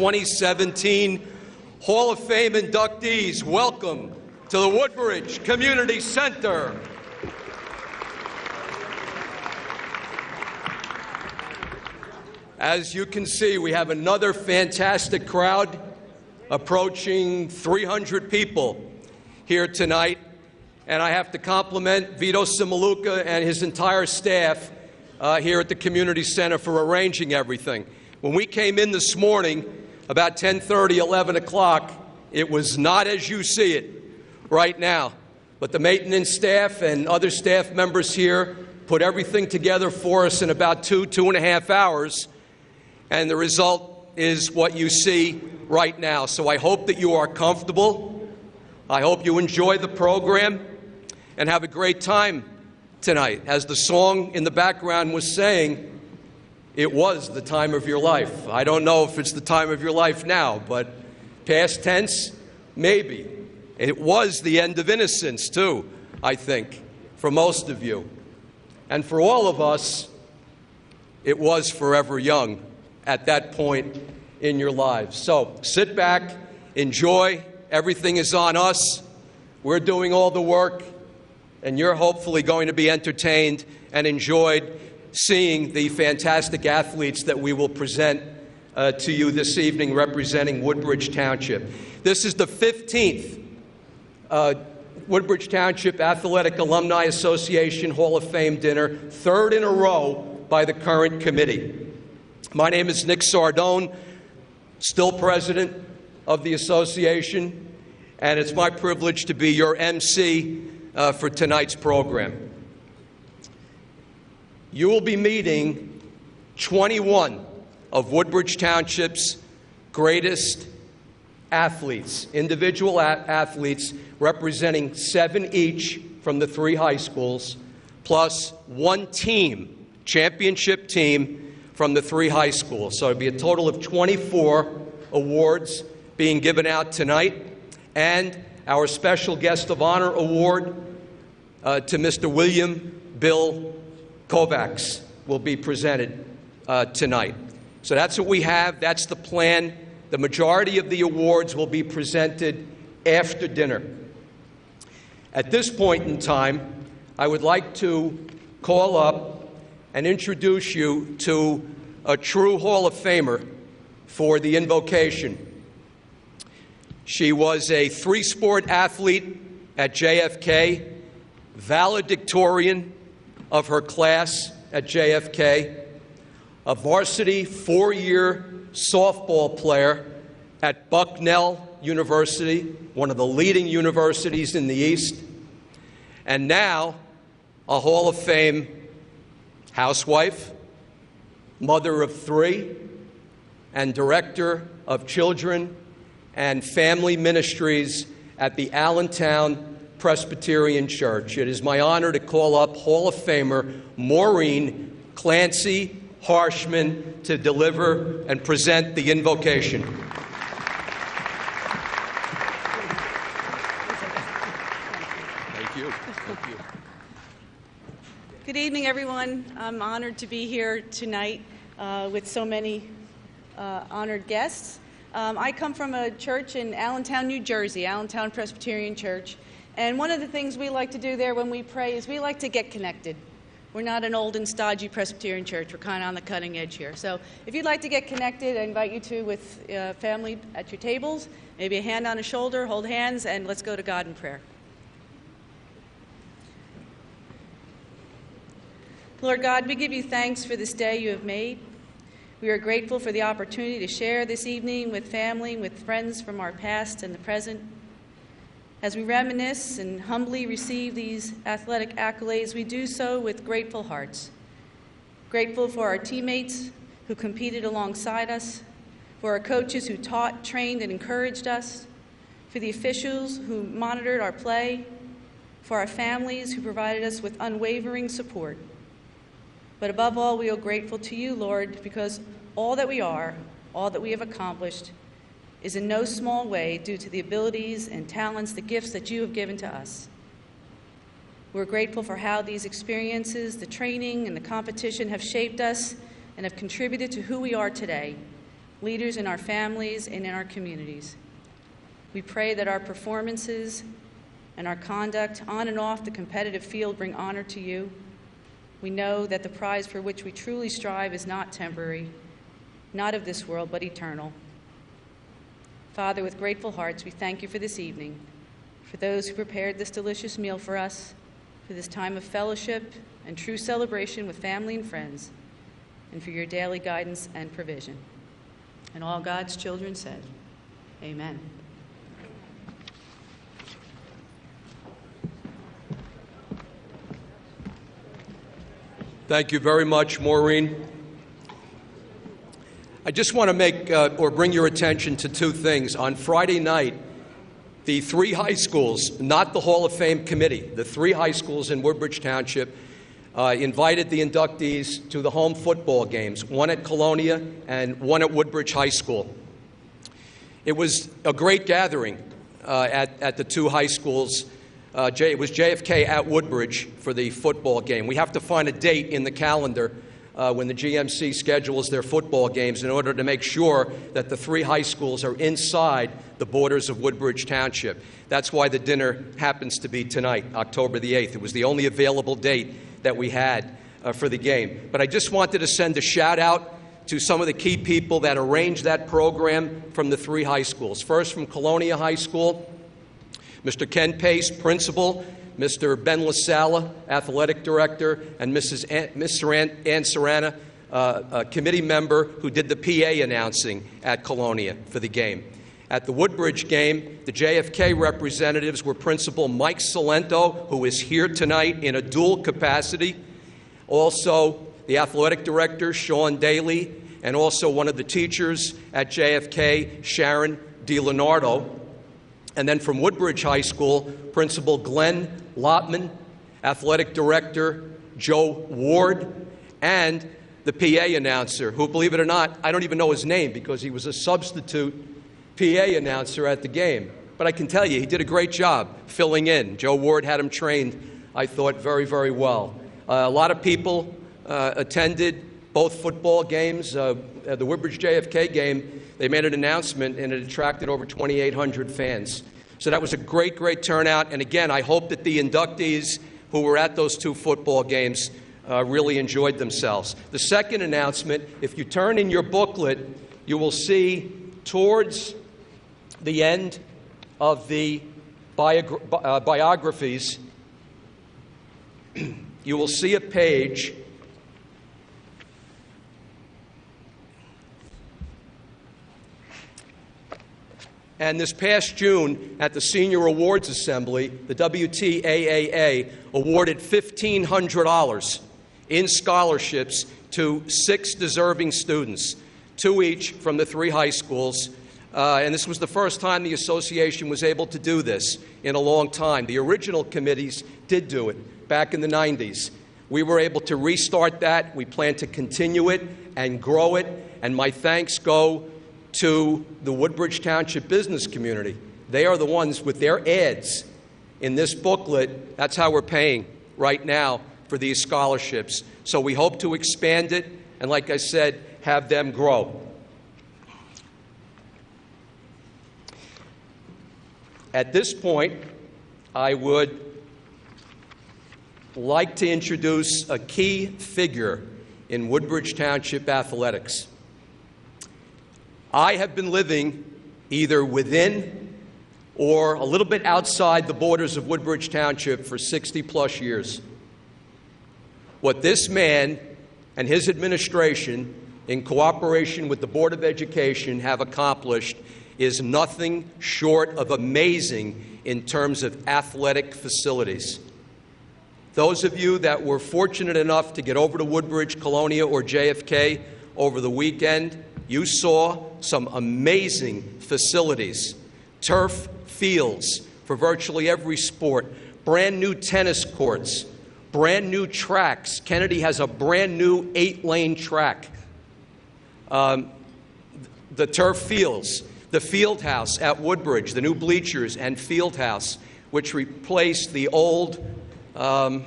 2017 Hall of Fame inductees. Welcome to the Woodbridge Community Center. As you can see, we have another fantastic crowd, approaching 300 people here tonight. And I have to compliment Vito Simaluca and his entire staff here at the Community Center for arranging everything. When we came in this morning, about 10:30, 11 o'clock, it was not as you see it right now. But the maintenance staff and other staff members here put everything together for us in about 2.5 hours. And the result is what you see right now. So I hope that you are comfortable. I hope you enjoy the program and have a great time tonight. As the song in the background was saying, it was the time of your life. I don't know if it's the time of your life now, but past tense, maybe. It was the end of innocence, too, I think, for most of you. And for all of us, it was forever young at that point in your lives. So sit back, enjoy. Everything is on us. We're doing all the work, and you're hopefully going to be entertained and enjoyed seeing the fantastic athletes that we will present to you this evening representing Woodbridge Township. This is the 15th Woodbridge Township Athletic Alumni Association Hall of Fame dinner, third in a row by the current committee. My name is Nick Sardone, still president of the association, and it's my privilege to be your MC for tonight's program. You will be meeting 21 of Woodbridge Township's greatest athletes, individual athletes representing 7 each from the 3 high schools, plus 1 team, championship team from the 3 high schools. So it'll be a total of 24 awards being given out tonight, and our special guest of honor award to Mr. William Bill Kovacs will be presented tonight. So that's what we have. That's the plan. The majority of the awards will be presented after dinner. At this point in time, I would like to call up and introduce you to a true Hall of Famer for the invocation. She was a 3-sport athlete at JFK, valedictorian of her class at JFK, a varsity 4-year softball player at Bucknell University, one of the leading universities in the East, and now a Hall of Fame housewife, mother of 3, and director of children and family ministries at the Allentown Presbyterian Church. It is my honor to call up Hall of Famer Maureen Clancy Harshman to deliver and present the invocation. Thank you. Thank you. Good evening, everyone. I'm honored to be here tonight with so many honored guests. I come from a church in Allentown, New Jersey, Allentown Presbyterian Church. And one of the things we like to do there when we pray is we like to get connected. We're not an old and stodgy Presbyterian church. We're kind of on the cutting edge here. So if you'd like to get connected, I invite you to with family at your tables, maybe a hand on a shoulder, hold hands, and let's go to God in prayer. Lord God, we give you thanks for this day you have made. We are grateful for the opportunity to share this evening with family, with friends from our past and the present. As we reminisce and humbly receive these athletic accolades, we do so with grateful hearts. Grateful for our teammates who competed alongside us, for our coaches who taught, trained, and encouraged us, for the officials who monitored our play, for our families who provided us with unwavering support. But above all, we are grateful to you, Lord, because all that we are, all that we have accomplished, is in no small way due to the abilities and talents, the gifts that you have given to us. We're grateful for how these experiences, the training and the competition have shaped us and have contributed to who we are today. leaders in our families and in our communities. We pray that our performances and our conduct on and off the competitive field bring honor to you. We know that the prize for which we truly strive is not temporary, not of this world, but eternal. Father, with grateful hearts, we thank you for this evening, for those who prepared this delicious meal for us, for this time of fellowship and true celebration with family and friends, and for your daily guidance and provision. And all God's children said, amen. Thank you very much, Maureen. I just want to make or bring your attention to two things. On Friday night, the three high schools, not the Hall of Fame committee, the three high schools in Woodbridge Township invited the inductees to the home football games, one at Colonia and one at Woodbridge High School. It was a great gathering at the two high schools. It was JFK at Woodbridge for the football game. We have to find a date in the calendar when the GMC schedules their football games in order to make sure that the three high schools are inside the borders of Woodbridge Township. That's why the dinner happens to be tonight, October the 8th. It was the only available date that we had for the game. But I just wanted to send a shout out to some of the key people that arranged that program from the three high schools. First, from Colonia High School, Mr. Ken Pace, principal, Mr. Ben LaSala, athletic director, and Mrs. Ann Serrana, a committee member who did the PA announcing at Colonia for the game. At the Woodbridge game, the JFK representatives were Principal Mike Salento, who is here tonight in a dual capacity, also the athletic director, Sean Daly, and also one of the teachers at JFK, Sharon DiLeonardo. And then from Woodbridge High School, Principal Glenn Lotman, athletic director Joe Ward, and the PA announcer, who, believe it or not, I don't even know his name because he was a substitute PA announcer at the game. But I can tell you, he did a great job filling in. Joe Ward had him trained, I thought, very, very well. A lot of people attended both football games. At the Woodbridge JFK game, they made an announcement, and it attracted over 2,800 fans. So that was a great, great turnout. And again, I hope that the inductees who were at those two football games really enjoyed themselves. The second announcement, if you turn in your booklet, you will see towards the end of the biographies, you will see a page and this past June at the Senior Awards Assembly, the WTAAA awarded $1,500 in scholarships to 6 deserving students, 2 each from the 3 high schools. And this was the first time the association was able to do this in a long time. The original committees did do it back in the 90s. We were able to restart that. We plan to continue it and grow it. And my thanks go to the Woodbridge Township business community. They are the ones with their ads in this booklet. That's how we're paying right now for these scholarships. So we hope to expand it and, like I said, have them grow. At this point, I would like to introduce a key figure in Woodbridge Township athletics. I have been living either within or a little bit outside the borders of Woodbridge Township for 60-plus years. What this man and his administration, in cooperation with the Board of Education, have accomplished is nothing short of amazing in terms of athletic facilities. Those of you that were fortunate enough to get over to Woodbridge, Colonia, or JFK over the weekend, you saw some amazing facilities. Turf fields for virtually every sport, brand new tennis courts, brand new tracks. Kennedy has a brand new 8-lane track. The turf fields, the field house at Woodbridge, the new bleachers and field house, which replaced the old, but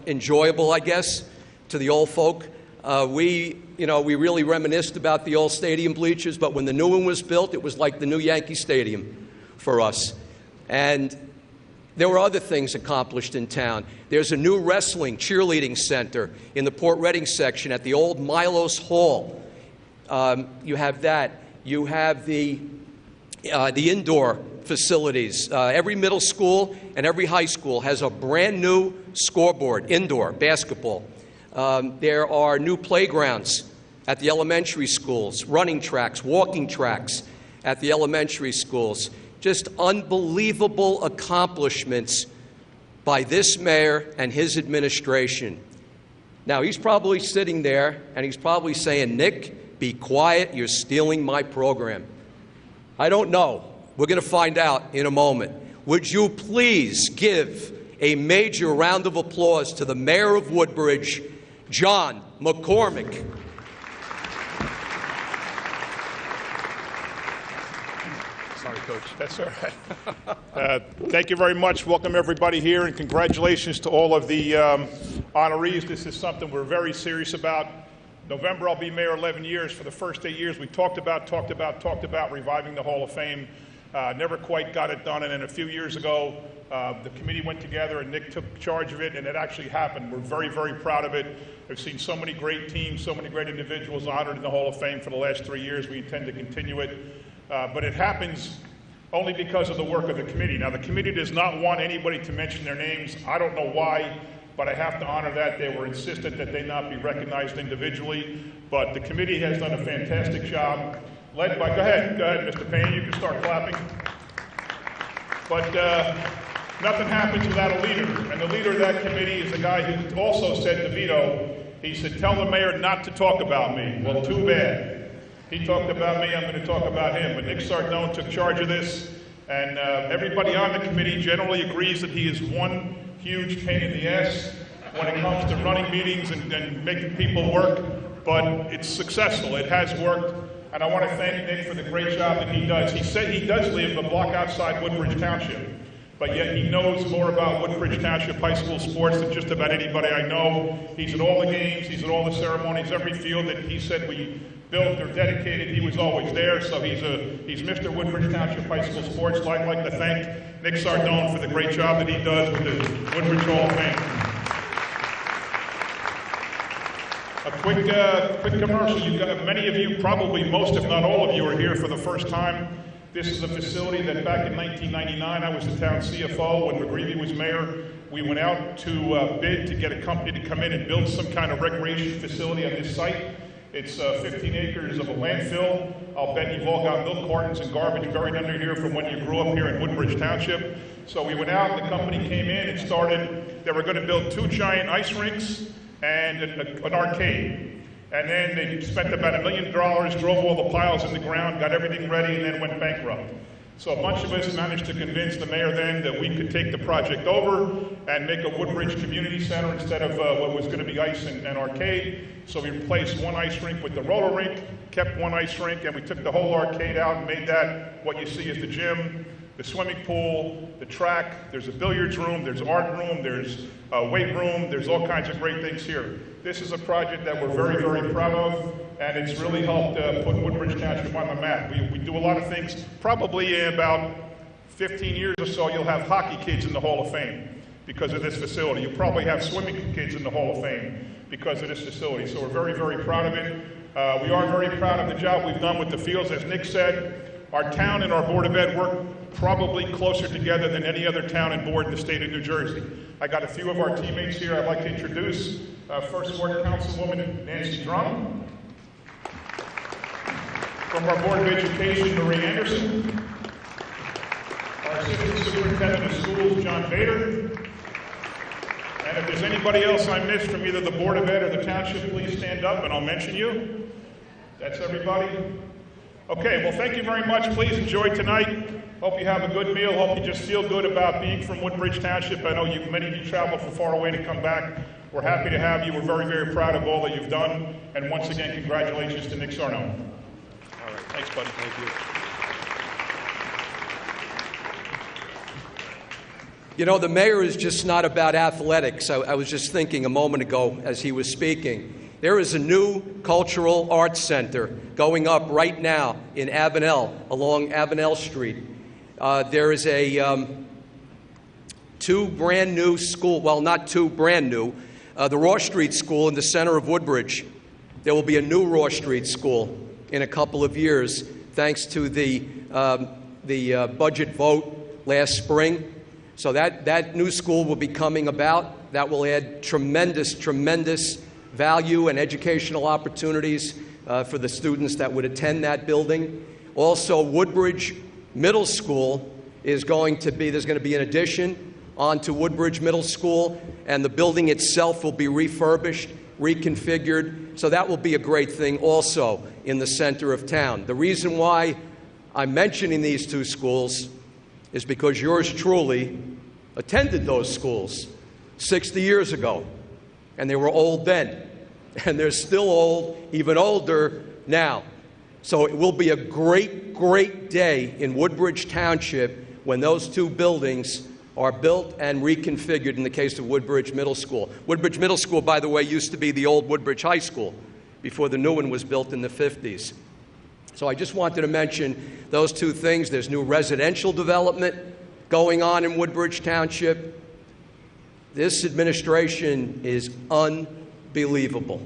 enjoyable, I guess, to the old folk, We really reminisced about the old stadium bleachers, but when the new one was built, it was like the new Yankee Stadium for us. And there were other things accomplished in town. There's a new wrestling cheerleading center in the Port Reading section at the old Milos Hall. You have that. You have the indoor facilities. Every middle school and every high school has a brand new scoreboard, indoor basketball. There are new playgrounds at the elementary schools, running tracks, walking tracks at the elementary schools. Just unbelievable accomplishments by this mayor and his administration. Now, he's probably sitting there and he's probably saying, Nick, be quiet, you're stealing my program. I don't know. We're going to find out in a moment. Would you please give a major round of applause to the mayor of Woodbridge, John McCormick. Sorry, Coach. That's all right. Thank you very much. Welcome, everybody here, and congratulations to all of the honorees. This is something we're very serious about. November, I'll be mayor 11 years. For the first 8 years, we talked about reviving the Hall of Fame. Never quite got it done, and then a few years ago, the committee went together and Nick took charge of it, and it actually happened. We're very, very proud of it. I've seen so many great teams, so many great individuals honored in the Hall of Fame for the last 3 years. We intend to continue it, but it happens only because of the work of the committee. Now, the committee does not want anybody to mention their names. I don't know why, but I have to honor that. They were insistent that they not be recognized individually, but the committee has done a fantastic job. Led by, go ahead, Mr. Payne, you can start clapping. But nothing happens without a leader, and the leader of that committee is a guy who also said to Vito, he said, tell the mayor not to talk about me. Well, too bad. He talked about me, I'm going to talk about him. But Nick Sardone took charge of this, and everybody on the committee generally agrees that he is one huge pain in the ass when it comes to running meetings and making people work, but it's successful. It has worked. And I want to thank Nick for the great job that he does. He said he does live a block outside Woodbridge Township, but yet he knows more about Woodbridge Township high school sports than just about anybody I know. He's at all the games, he's at all the ceremonies, every field that he said we built or dedicated, he was always there. So he's Mr. Woodbridge Township high school sports. I'd like to thank Nick Sardone for the great job that he does with the Woodbridge Hall of Fame. A quick commercial. Many of you, probably most if not all of you, are here for the first time. This is a facility that back in 1999, I was the town CFO when McGreevy was mayor. We went out to bid to get a company to come in and build some kind of recreation facility on this site. It's 15 acres of a landfill. I'll bet you've all got milk cartons and garbage buried under here from when you grew up here in Woodbridge Township. So we went out, the company came in and started, they were going to build 2 giant ice rinks and an arcade. And then they spent about $1 million, drove all the piles in the ground, got everything ready, and then went bankrupt. So a bunch of us managed to convince the mayor then that we could take the project over and make a Woodbridge Community Center instead of what was going to be ice and arcade. So we replaced one ice rink with the roller rink, kept one ice rink, and we took the whole arcade out and made that what you see as the gym, the swimming pool, the track. There's a billiards room, there's art room, there's a weight room, there's all kinds of great things here. This is a project that we're very, very proud of, and it's really helped put Woodbridge Township on the map. We do a lot of things. Probably in about 15 years or so, you'll have hockey kids in the Hall of Fame because of this facility. You'll probably have swimming kids in the Hall of Fame because of this facility. So we're very, very proud of it. We are very proud of the job we've done with the fields. As Nick said, our town and our Board of Ed work probably closer together than any other town and board in the state of New Jersey. I got a few of our teammates here I'd like to introduce. First Ward Councilwoman Nancy Drum. From our Board of Education, Marie Anderson. Our Assistant Superintendent of Schools, John Bader. And if there's anybody else I missed from either the Board of Ed or the Township, please stand up and I'll mention you. That's everybody. Okay, well, thank you very much. Please enjoy tonight. Hope you have a good meal. Hope you just feel good about being from Woodbridge Township. I know many of you traveled from far away to come back. We're happy to have you. We're very, very proud of all that you've done. And once again, congratulations to Nick Sardone. All right, thanks, buddy. Thank you. You know, the mayor is just not about athletics. I was just thinking a moment ago as he was speaking. There is a new cultural arts center going up right now in Avenel, along Avenel Street. There is two brand new school, well, not two brand new, the Ross Street School in the center of Woodbridge. There will be a new Ross Street School in a couple of years, thanks to the budget vote last spring. So that new school will be coming about. That will add tremendous value and educational opportunities for the students that would attend that building. Also, Woodbridge Middle School there's going to be an addition onto Woodbridge Middle School, and the building itself will be refurbished, reconfigured. So that will be a great thing also in the center of town. The reason why I'm mentioning these two schools is because yours truly attended those schools 60 years ago, and they were old then, and they're still old, even older now. So it will be a great day in Woodbridge Township when those two buildings are built and reconfigured in the case of Woodbridge Middle School. Woodbridge Middle School, by the way, used to be the old Woodbridge High School before the new one was built in the 50s. So I just wanted to mention those two things. There's new residential development going on in Woodbridge Township. This administration is unbelievable.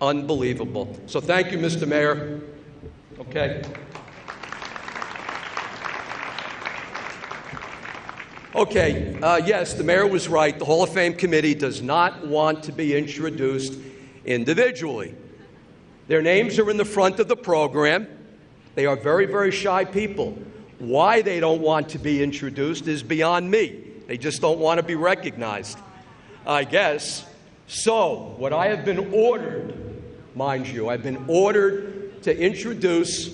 Unbelievable. So thank you, Mr. Mayor. Okay. Okay, yes, the mayor was right. The Hall of Fame committee does not want to be introduced individually. Their names are in the front of the program. They are very shy people. Why they don't want to be introduced is beyond me. They just don't want to be recognized, I guess. So, what I have been ordered, mind you, I've been ordered to introduce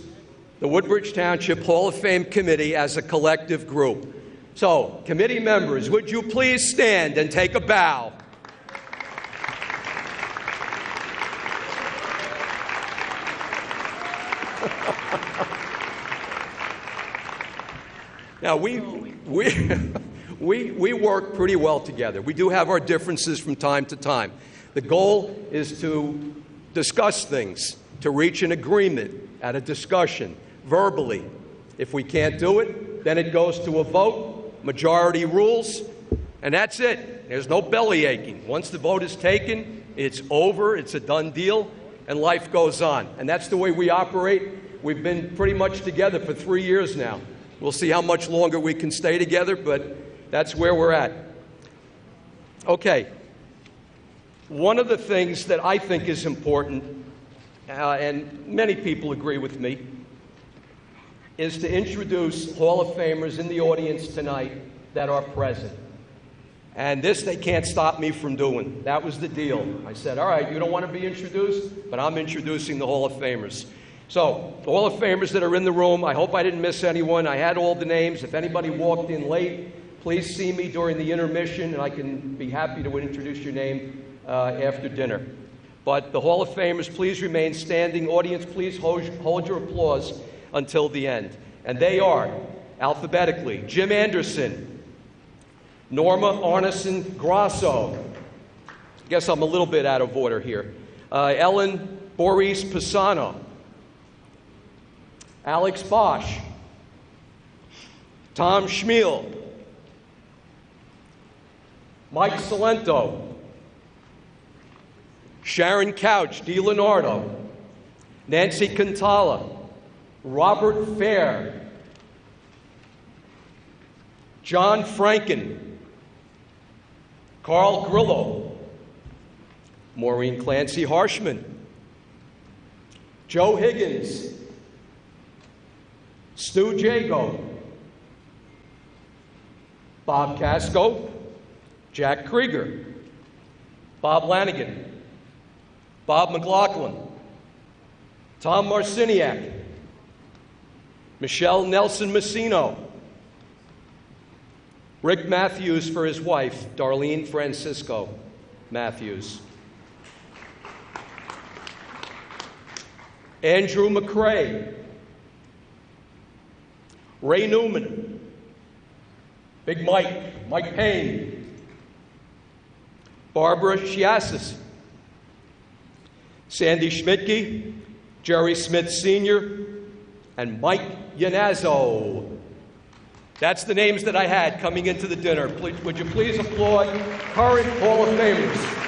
the Woodbridge Township Hall of Fame committee as a collective group. So, committee members, would you please stand and take a bow? Now, we work pretty well together. We do have our differences from time to time. The goal is to discuss things, to reach an agreement at a discussion, verbally. If we can't do it, then it goes to a vote. Majority rules, and that's it. There's no belly aching. Once the vote is taken, it's over, it's a done deal, and life goes on. And that's the way we operate. We've been pretty much together for 3 years now. We'll see how much longer we can stay together, but that's where we're at. Okay. One of the things that I think is important, and many people agree with me, is to introduce Hall of Famers in the audience tonight that are present. And this they can't stop me from doing. That was the deal. I said, all right, you don't want to be introduced, but I'm introducing the Hall of Famers. So, the Hall of Famers that are in the room, I hope I didn't miss anyone. I had all the names. If anybody walked in late, please see me during the intermission, and I can be happy to introduce your name after dinner. But the Hall of Famers, please remain standing. Audience, please hold your applause until the end. And they are, alphabetically, Jim Anderson, Norma Arneson Grasso. I guess I'm a little bit out of order here. Ellen Boris Pisano, Alex Bosch, Tom Schmiel, Mike Salento, Sharon Couch DiLeonardo, Nancy Cantala, Robert Fair, John Franken, Carl Grillo, Maureen Clancy Harshman, Joe Higgins, Stu Jago, Bob Casco, Jack Krieger, Bob Lanigan, Bob McLaughlin, Tom Marciniak, Michelle Nelson Messino, Rick Matthews for his wife, Darlene Francisco Matthews, Andrew McCrae, Ray Newman, Big Mike Payne, Barbara Chiassis, Sandy Schmidtke, Jerry Smith Sr., and Mike Yanazzo. That's the names that I had coming into the dinner. Would you please applaud current Hall of Famers?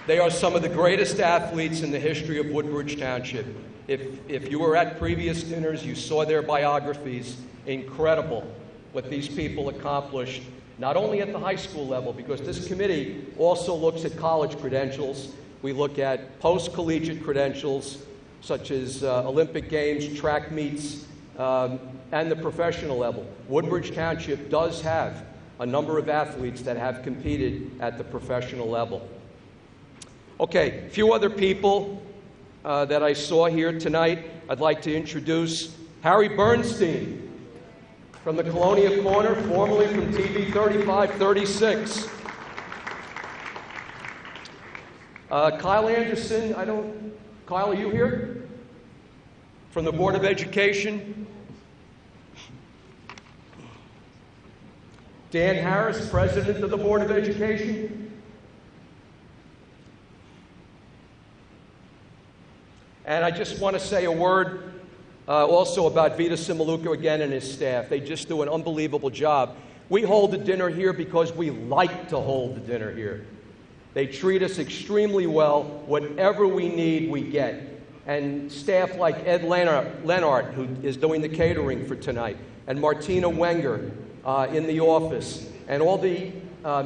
They are some of the greatest athletes in the history of Woodbridge Township. If you were at previous dinners, you saw their biographies. Incredible what these people accomplished, not only at the high school level, because this committee also looks at college credentials. We look at post-collegiate credentials, such as Olympic Games, track meets, and the professional level. Woodbridge Township does have a number of athletes that have competed at the professional level. Okay, a few other people that I saw here tonight. I'd like to introduce Harry Bernstein from the Colonia Corner, formerly from TV 3536. Kyle Anderson, Kyle, are you here? From the Board of Education. Dan Harris, President of the Board of Education. And I just want to say a word also about Vito Simaluka again and his staff. They just do an unbelievable job. We hold the dinner here because we like to hold the dinner here. They treat us extremely well. Whatever we need, we get. And staff like Ed Lenart, who is doing the catering for tonight, and Martina Wenger in the office, and all the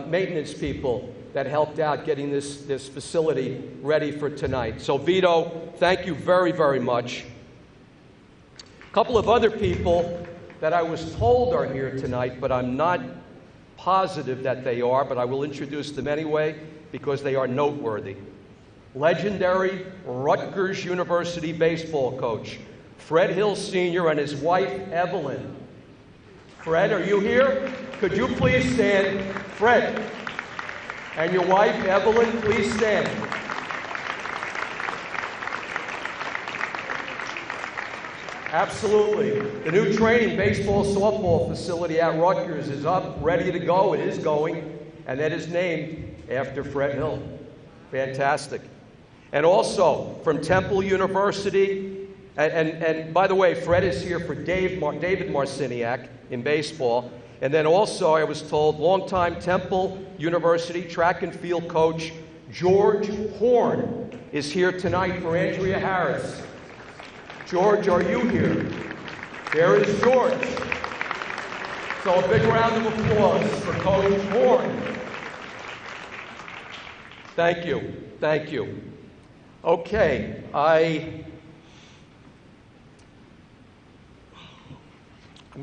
maintenance people that helped out getting this facility ready for tonight. So Vito, thank you very, very much. A couple of other people that I was told are here tonight, but I'm not positive that they are, but I will introduce them anyway because they are noteworthy. Legendary Rutgers University baseball coach, Fred Hill Sr. and his wife, Evelyn. Fred, are you here? Could you please stand? Fred. And your wife, Evelyn, please stand. Absolutely. The new training baseball softball facility at Rutgers is up, ready to go. It is going, and that is named after Fred Hill. Fantastic. And also from Temple University, and by the way, Fred is here for David Marciniak in baseball. And then also, I was told, longtime Temple University track and field coach George Horn is here tonight for Andrea Harris. George, are you here? There is George. So a big round of applause for Coach Horn. Thank you. Thank you. Okay, I'm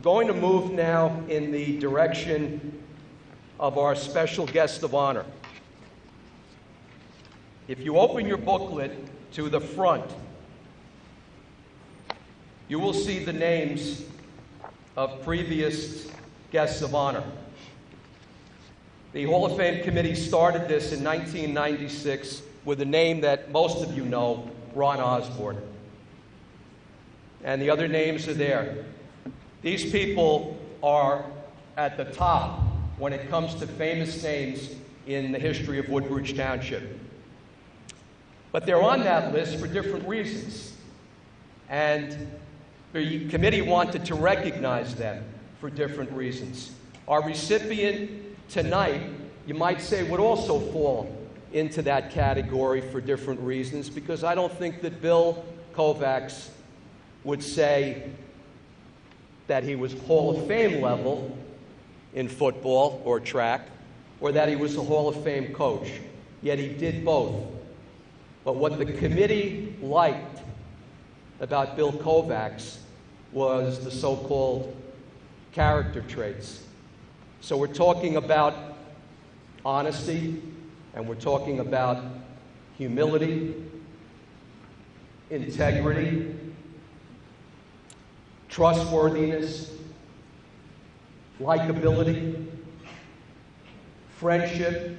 going to move now in the direction of our special guest of honor. If you open your booklet to the front, you will see the names of previous guests of honor. The Hall of Fame committee started this in 1996 with a name that most of you know, Ron Osborne. And the other names are there. These people are at the top when it comes to famous names in the history of Woodbridge Township. But they're on that list for different reasons. And the committee wanted to recognize them for different reasons. Our recipient tonight, you might say, would also fall into that category for different reasons, because I don't think that Bill Kovacs would say that he was Hall of Fame level in football or track, or that he was a Hall of Fame coach. Yet he did both. But what the committee liked about Bill Kovacs was the so-called character traits. So we're talking about honesty, and we're talking about humility, integrity, trustworthiness, likability, friendship.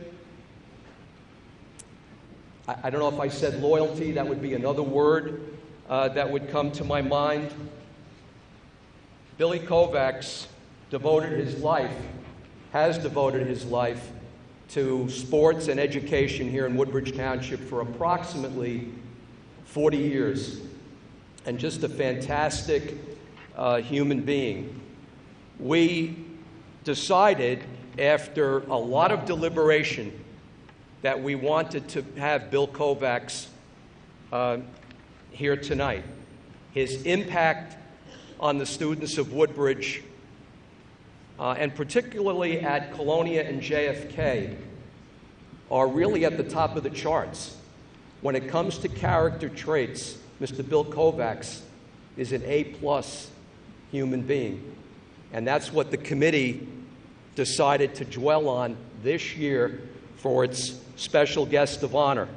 I don't know if I said loyalty, that would be another word that would come to my mind. Billy Kovacs devoted his life has devoted his life to sports and education here in Woodbridge Township for approximately 40 years, and just a fantastic human being. We decided, after a lot of deliberation, that we wanted to have Bill Kovacs here tonight. His impact on the students of Woodbridge, and particularly at Colonia and JFK, are really at the top of the charts. When it comes to character traits, Mr. Bill Kovacs is an A-plus human being. And that's what the committee decided to dwell on this year for its special guest of honor.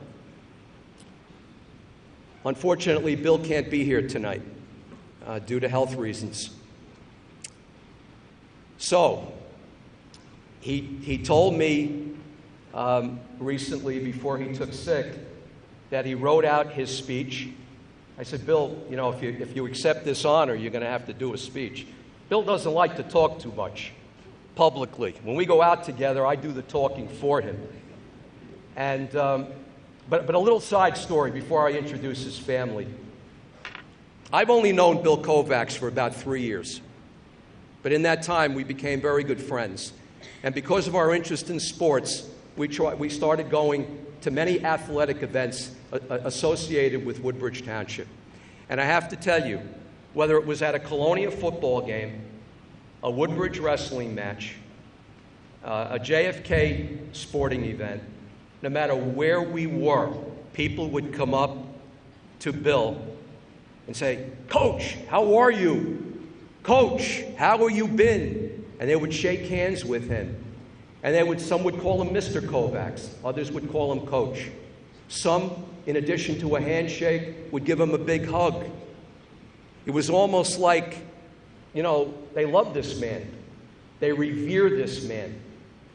Unfortunately, Bill can't be here tonight due to health reasons. So, he told me recently, before he took sick, that he wrote out his speech. I said, Bill, you know, if you accept this honor, you're going to have to do a speech. Bill doesn't like to talk too much publicly. When we go out together, I do the talking for him. And but a little side story before I introduce his family. I've only known Bill Kovacs for about 3 years. But in that time, we became very good friends. And because of our interest in sports, we started going to many athletic events associated with Woodbridge Township. And I have to tell you, whether it was at a Colonia football game, a Woodbridge wrestling match, a JFK sporting event, no matter where we were, people would come up to Bill and say, Coach, how are you? Coach, how have you been? And they would shake hands with him. And some would call him Mr. Kovacs. Others would call him Coach. Some, in addition to a handshake, would give him a big hug. It was almost like, you know, they loved this man. They revere this man.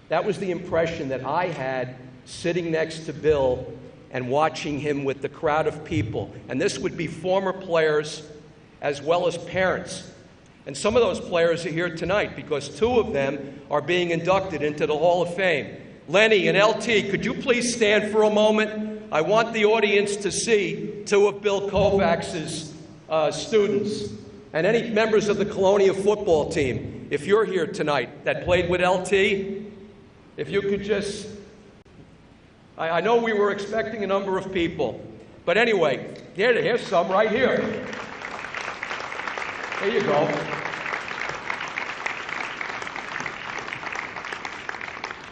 That was the impression that I had sitting next to Bill and watching him with the crowd of people. And this would be former players as well as parents. And some of those players are here tonight because 2 of them are being inducted into the Hall of Fame. Lenny and LT, could you please stand for a moment? I want the audience to see 2 of Bill Kovacs' students. And any members of the Colonia football team, if you're here tonight, that played with LT, if you could just... I know we were expecting a number of people. But anyway, here's some right here. There you go.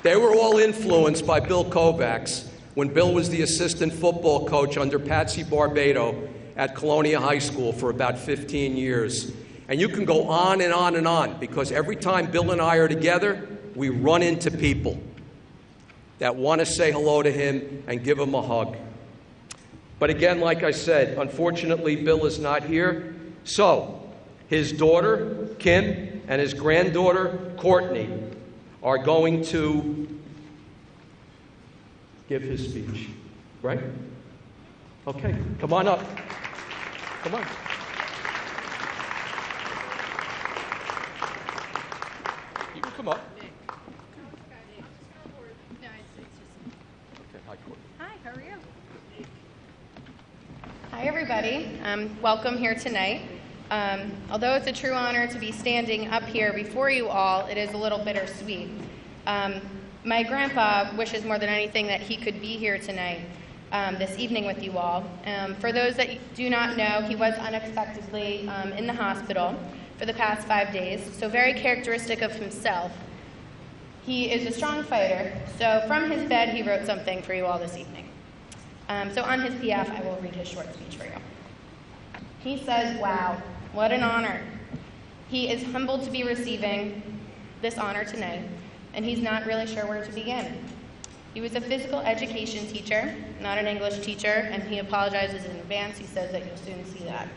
They were all influenced by Bill Kovacs when Bill was the assistant football coach under Patsy Barbado at Colonia High School for about 15 years. And you can go on and on and on, because every time Bill and I are together, we run into people that want to say hello to him and give him a hug. But again, like I said, unfortunately, Bill is not here. So, his daughter, Kim, and his granddaughter, Courtney, are going to give his speech. Right? Okay, come on up. Come on. You can come up. Okay, hi, Courtney. Hi, how are you? Hi, everybody. Welcome here tonight. Although it's a true honor to be standing up here before you all, it is a little bittersweet. My grandpa wishes more than anything that he could be here tonight, this evening with you all. For those that do not know, he was unexpectedly in the hospital for the past 5 days, so very characteristic of himself. He is a strong fighter, so from his bed he wrote something for you all this evening. So on his behalf, I will read his short speech for you. He says, wow, what an honor. He is humbled to be receiving this honor tonight, and he's not really sure where to begin. He was a physical education teacher, not an English teacher, and he apologizes in advance. He says that you'll soon see that.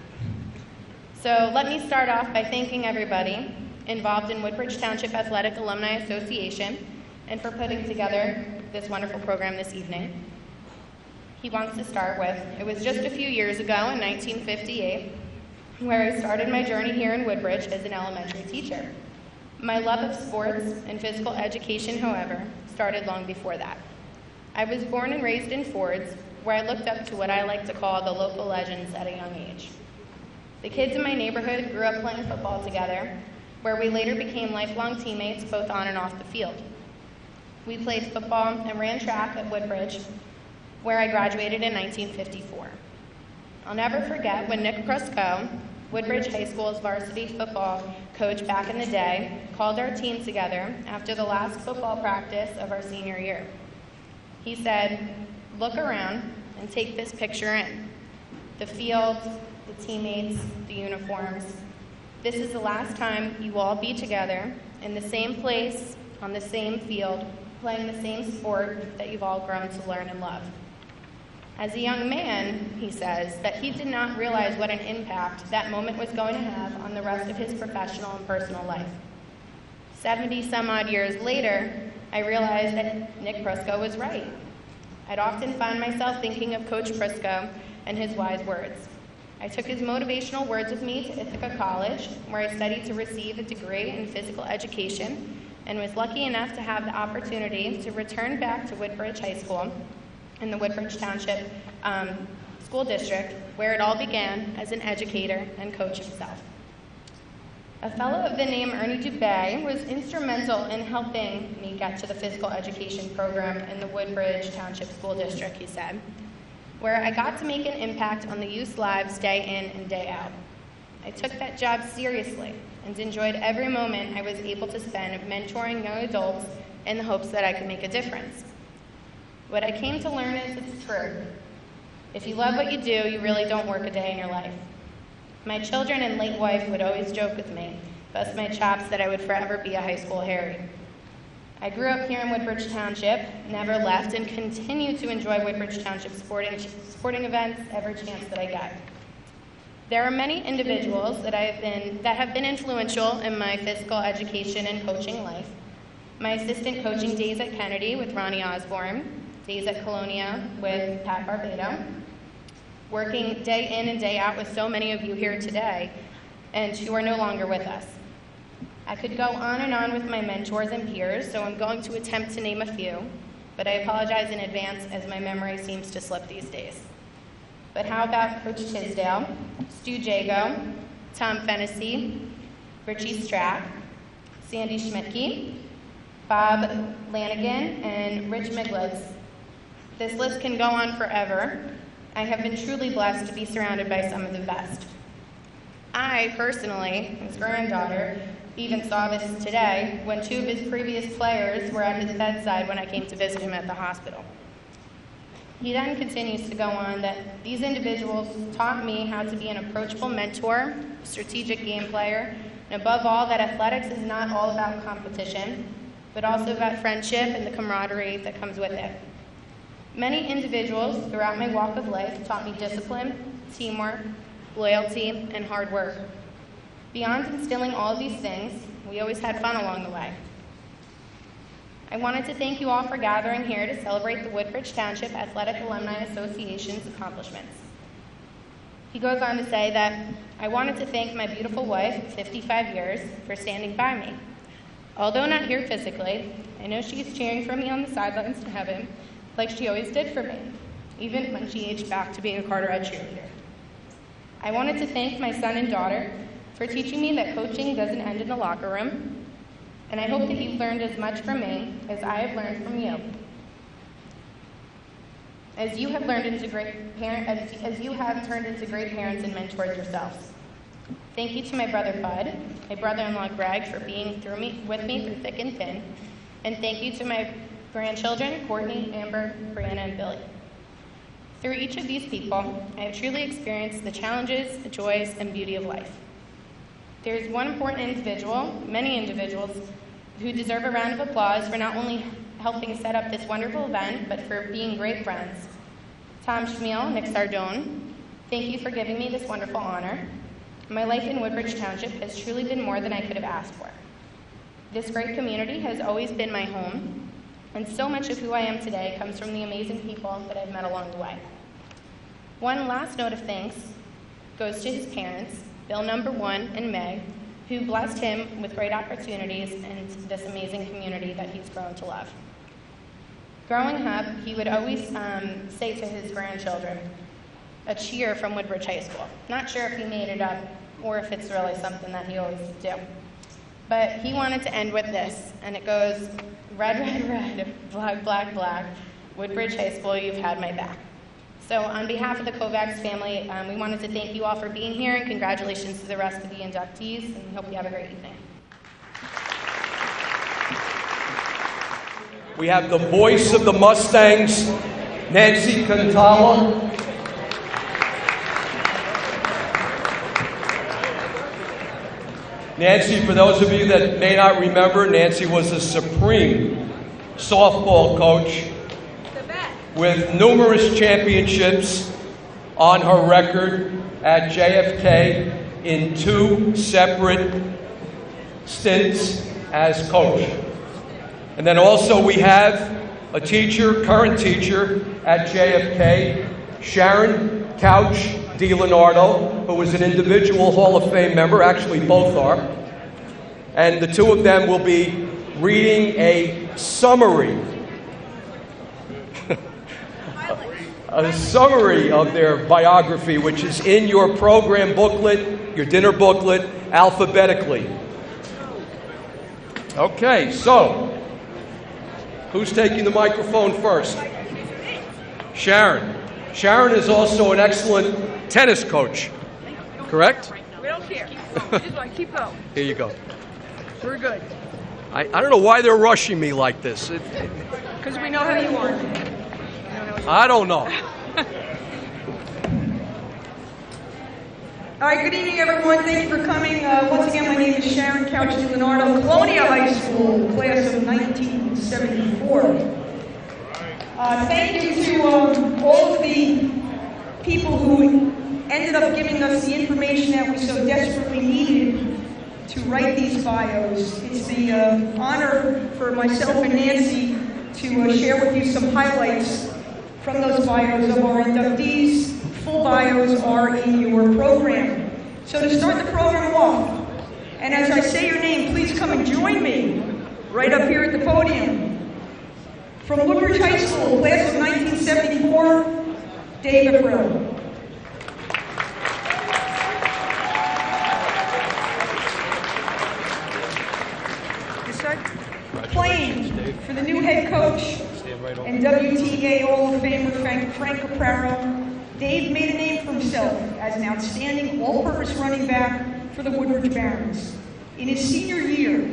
So let me start off by thanking everybody involved in Woodbridge Township Athletic Alumni Association and for putting together this wonderful program this evening. He wants to start with, it was just a few years ago in 1958 where I started my journey here in Woodbridge as an elementary teacher. My love of sports and physical education, however, started long before that. I was born and raised in Fords, where I looked up to what I like to call the local legends at a young age. The kids in my neighborhood grew up playing football together, where we later became lifelong teammates both on and off the field. We played football and ran track at Woodbridge, where I graduated in 1954. I'll never forget when Nick Krusco, Woodbridge High School's varsity football coach back in the day, called our team together after the last football practice of our senior year. He said, "Look around and take this picture in. The field, the teammates, the uniforms. This is the last time you will all be together in the same place, on the same field, playing the same sport that you've all grown to learn and love." As a young man, he says, that he did not realize what an impact that moment was going to have on the rest of his professional and personal life. 70 some odd years later, I realized that Nick Krusco was right. I'd often find myself thinking of Coach Krusco and his wise words. I took his motivational words with me to Ithaca College, where I studied to receive a degree in physical education, and was lucky enough to have the opportunity to return back to Woodbridge High School in the Woodbridge Township School District, where it all began as an educator and coach himself. A fellow of the name Ernie Dubé was instrumental in helping me get to the physical education program in the Woodbridge Township School District, he said, where I got to make an impact on the youth's lives day in and day out. I took that job seriously and enjoyed every moment I was able to spend mentoring young adults in the hopes that I could make a difference. What I came to learn is it's true. If you love what you do, you really don't work a day in your life. My children and late wife would always joke with me, bust my chops, that I would forever be a high school Harry. I grew up here in Woodbridge Township, never left, and continue to enjoy Woodbridge Township sporting events every chance that I get. There are many individuals that have been influential in my physical education and coaching life. My assistant coaching days at Kennedy with Ronnie Osborne, days at Colonia with Pat Barbado, working day in and day out with so many of you here today, and who are no longer with us. I could go on and on with my mentors and peers, so I'm going to attempt to name a few, but I apologize in advance as my memory seems to slip these days. But how about Coach Tisdale, Stu Jago, Tom Fennessy, Richie Strack, Sandy Schmidtke, Bob Lanigan, and Rich Miglitz. This list can go on forever. I have been truly blessed to be surrounded by some of the best. I, personally, his granddaughter, even saw this today when two of his previous players were at his bedside when I came to visit him at the hospital. He then continues to go on that these individuals taught me how to be an approachable mentor, strategic game player, and above all, that athletics is not all about competition, but also about friendship and the camaraderie that comes with it. Many individuals throughout my walk of life taught me discipline, teamwork, loyalty, and hard work. Beyond instilling all of these things, we always had fun along the way. I wanted to thank you all for gathering here to celebrate the Woodbridge Township Athletic Alumni Association's accomplishments. He goes on to say that, I wanted to thank my beautiful wife of 55 years for standing by me. Although not here physically, I know she is cheering for me on the sidelines in heaven, like she always did for me, even when she aged back to being a Carteret cheerleader. I wanted to thank my son and daughter for teaching me that coaching doesn't end in the locker room, and I hope that you've learned as much from me as I have learned from you. As you have turned into great parents and mentors yourselves. Thank you to my brother Bud, my brother-in-law Greg for being with me through thick and thin, and thank you to my grandchildren, Courtney, Amber, Brianna, and Billy. Through each of these people, I have truly experienced the challenges, the joys, and beauty of life. There is one important individual, many individuals, who deserve a round of applause for not only helping set up this wonderful event, but for being great friends. Tom Schmiel, Nick Sardone, thank you for giving me this wonderful honor. My life in Woodbridge Township has truly been more than I could have asked for. This great community has always been my home, and so much of who I am today comes from the amazing people that I've met along the way. One last note of thanks goes to his parents, Bill No. 1 and Meg, who blessed him with great opportunities and this amazing community that he's grown to love. Growing up, he would always say to his grandchildren, a cheer from Woodbridge High School. Not sure if he made it up or if it's really something that he always do. But he wanted to end with this, and it goes, red, red, red, black, black, black, Woodbridge High School, you've had my back. So on behalf of the Kovacs family, we wanted to thank you all for being here, and congratulations to the rest of the inductees, and we hope you have a great evening. We have the voice of the Mustangs, Nancy Cantala. Nancy, for those of you that may not remember, Nancy was a supreme softball coach with numerous championships on her record at JFK in 2 separate stints as coach. And then also we have a teacher, current teacher at JFK, Sharon Couch DiLeonardo, who is an individual Hall of Fame member, actually both are. And the two of them will be reading a summary of their biography, which is in your program booklet, your dinner booklet, alphabetically. Okay, so who's taking the microphone first? Sharon. Sharon is also an excellent tennis coach, correct? We don't care. We just want to keep going. Here you go. We're good. I don't know why they're rushing me like this. Because we know how you are. I don't know. All right, good evening, everyone. Thank you for coming. Once again, my name is Sharon Couch DiLeonardo, Colonia High School, class of 1974. Thank you to all of the people who ended up giving us the information that we so desperately needed to write these bios. It's the honor for myself and Nancy to share with you some highlights from those bios of our inductees. Full bios are in your program. So to start the program off, and as I say your name, please come and join me right up here at the podium. From Woodbridge High School, class of 1974, Dave Abreu. Playing for the new head coach and WTA Hall of Famer Frank Capraro, Dave made a name for himself as an outstanding all-purpose running back for the Woodbridge Barons. In his senior year,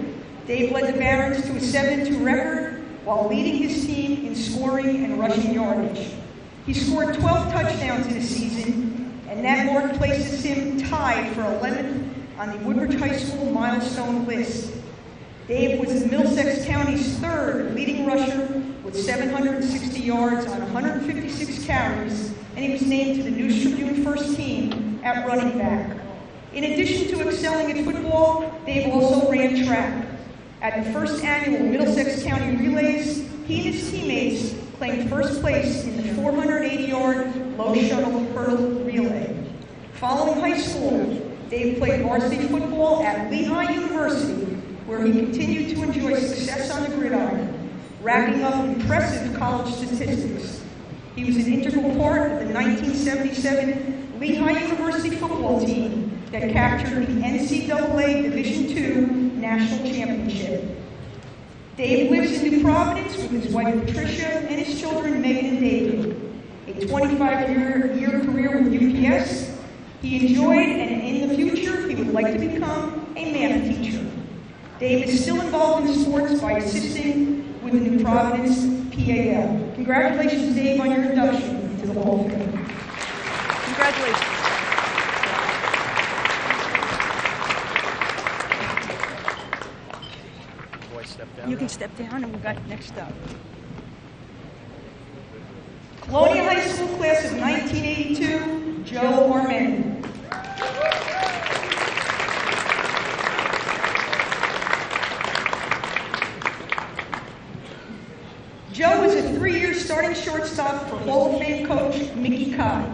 Dave led the Barons to a 7-2 record while leading his team in scoring and rushing yardage. He scored 12 touchdowns in a season, and that mark places him tied for 11th on the Woodbridge High School milestone list. Dave was Middlesex County's 3rd leading rusher with 760 yards on 156 carries, and he was named to the News Tribune first team at running back. In addition to excelling at football, Dave also ran track. At the first annual Middlesex County Relays, he and his teammates claimed first place in the 480-yard low shuttle hurdle relay. Following high school, Dave played varsity football at Lehigh University, where he continued to enjoy success on the gridiron, racking up impressive college statistics. He was an integral part of the 1977 Lehigh University football team that captured the NCAA Division II National Championship. Dave lives in New Providence with his wife Patricia and his children Megan and David. A 25-year career with UPS, he enjoyed and in the future he would like to become a math teacher. Dave is still involved in sports by assisting with the New Providence PAL. Congratulations, Dave, on your induction into the Hall of Fame. Congratulations. You can step down, and we got next up. Colonia High School class of 1982, Joe Armeni. Joe is a 3-year starting shortstop for Hall of Fame coach Mickey Cobb.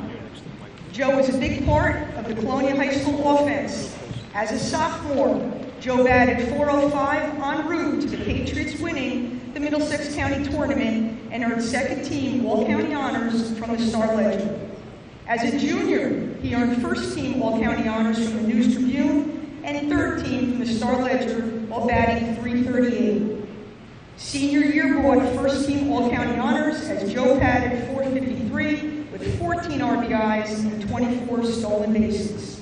Joe was a big part of the Colonia High School offense, As a sophomore, Joe batted .405 en route to the Patriots winning the Middlesex County Tournament and earned second-team All-County honors from the Star-Ledger. As a junior, he earned first-team All-County honors from the News Tribune and third-team from the Star-Ledger while batting .338. Senior year brought first-team All-County honors as Joe batted .453 with 14 RBIs and 24 stolen bases.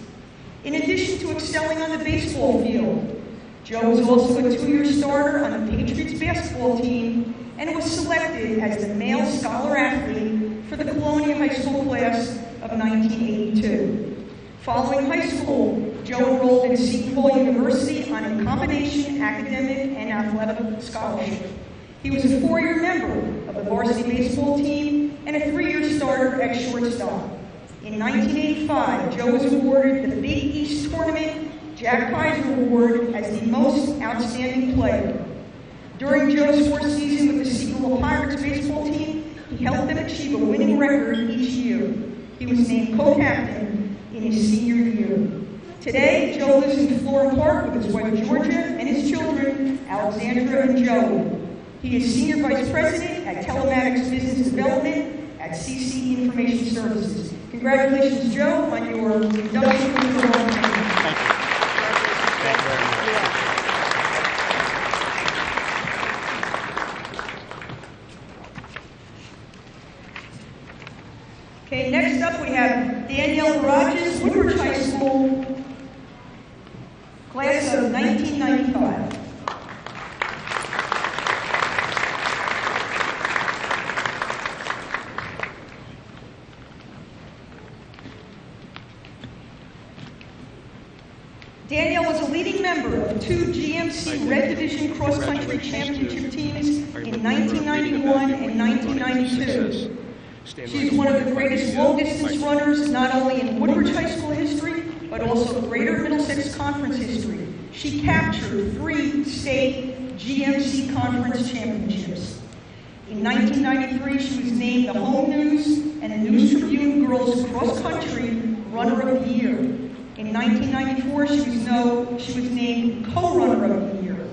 In addition to excelling on the baseball field, Joe was also a two-year starter on the Patriots basketball team and was selected as the male scholar athlete for the Colonia High School class of 1982. Following high school, Joe enrolled in Seton Hall University on a combination academic and athletic scholarship. He was a four-year member of the varsity baseball team and a three-year starter at shortstop. In 1985, Joe was awarded the Big East Tournament Jack Kaiser Award as the most outstanding player. During Joe's fourth season with the Seton Hall Pirates baseball team, he helped them achieve a winning record each year. He was named co-captain in his senior year. Today, Joe lives in Florham Park with his wife Georgia and his children, Alexandra and Joey. He is Senior Vice President at Telematics Business Development at CC Information Services. Congratulations, Joe, on your induction into the Hall of Fame. Thank you. Thank you very much. Okay, next up we have Danielle Barajas, Woodbridge High School, class of 1995. Danielle was a leading member of two GMC Red Division cross-country championship teams in 1991 and 1992. She is one of the greatest long-distance runners, not only in Woodbridge High School history, but also Greater Middlesex Conference history. She captured 3 state GMC Conference championships. In 1993, she was named the Home News and the News Tribune Girls Cross Country Runner of the Year. In 1994, she was named Co-Runner of the Year.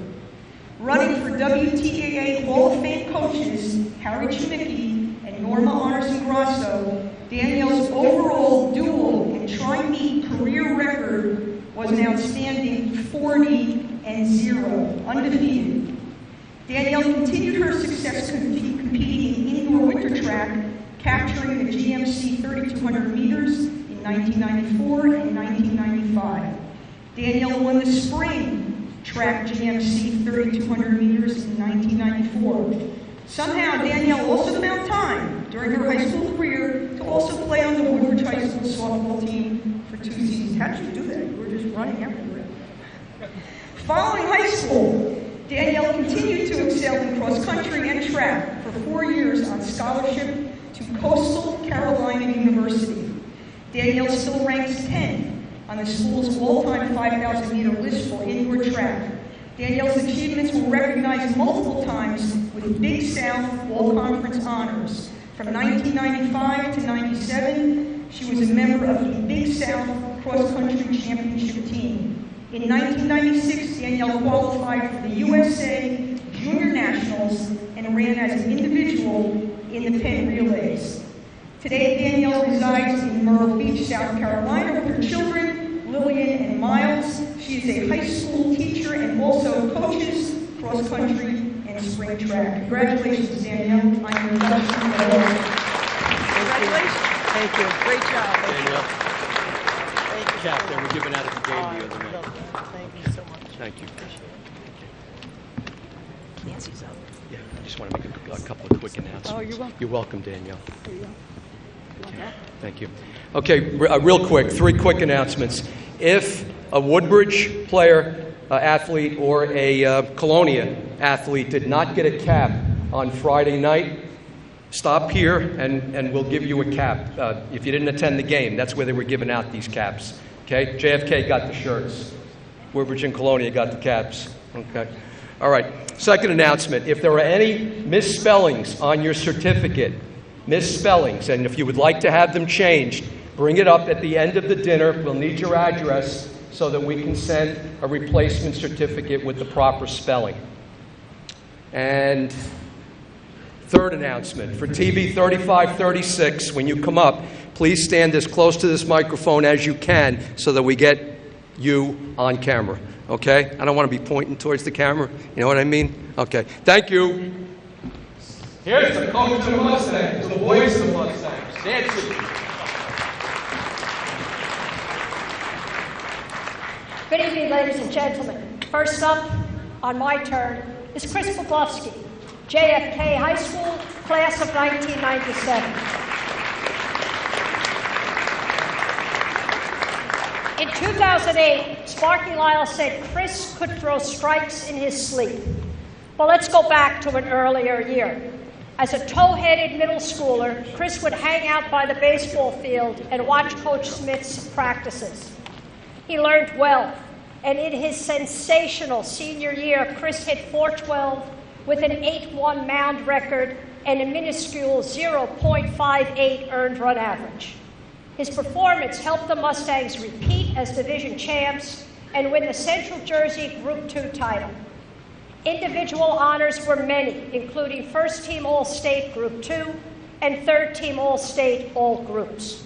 Running for WTAA Hall of Fame coaches Harry Chemicki and Norma Arneson-Grasso, Danielle's overall dual and tri-meet career record was an outstanding 40-0, undefeated. Danielle continued her success competing in indoor winter track, capturing the GMC 3,200 meters in 1994 and 1995. Danielle won the spring track GMC 3,200 meters in 1994. Somehow, Danielle also found time during her high school career to also play on the Woodbridge High School softball team for 2 seasons. How did you do that? You were just running everywhere. Following high school, Danielle continued to excel in cross country and track for 4 years on scholarship to Coastal Carolina University. Danielle still ranks 10th on the school's all-time 5,000-meter list for indoor track. Danielle's achievements were recognized multiple times with Big South All-Conference honors. From 1995 to 97, she was a member of the Big South Cross Country Championship team. In 1996, Danielle qualified for the USA Junior Nationals and ran as an individual in the Penn Relays. Today, Danielle resides in Myrtle Beach, South Carolina with her children, Lillian and Miles. She is a high school teacher and also coaches cross country and spring track. Congratulations, Danielle, on your induction. Congratulations. Thank you. Great job. Danielle, Thank you. cap they were given out at the game the other night. Love that. Thank you so much. Thank you. Nancy's up. Yeah, I just want to make a couple of quick announcements. Oh, you're welcome. You're welcome, Danielle. There you go. Thank you. Okay, real quick, 3 quick announcements. If a Woodbridge player, athlete, or a Colonia athlete did not get a cap on Friday night, stop here and we'll give you a cap. If you didn't attend the game, that's where they were giving out these caps. Okay, JFK got the shirts. Woodbridge and Colonia got the caps. Okay. All right, second announcement. If there are any misspellings on your certificate, misspellings, and if you would like to have them changed, bring it up at the end of the dinner. We'll need your address, so that we can send a replacement certificate with the proper spelling. And third announcement, for TV 3536, when you come up, please stand as close to this microphone as you can so that we get you on camera, okay? I don't want to be pointing towards the camera, you know what I mean? Okay, thank you. Here's the coach of the Mustangs, the voice of the Mustangs, Nancy. Good evening, ladies and gentlemen. First up, on my turn, is Chris Poglovsky, JFK High School, class of 1997. In 2008, Sparky Lyle said Chris could throw strikes in his sleep. Well, let's go back to an earlier year. As a tow-headed middle schooler, Chris would hang out by the baseball field and watch Coach Smith's practices. He learned well, and in his sensational senior year, Chris hit .412 with an 8-1 mound record and a minuscule 0.58 earned run average. His performance helped the Mustangs repeat as division champs and win the Central Jersey Group II title. Individual honors were many, including first-team All-State Group II and third-team All-State All Groups.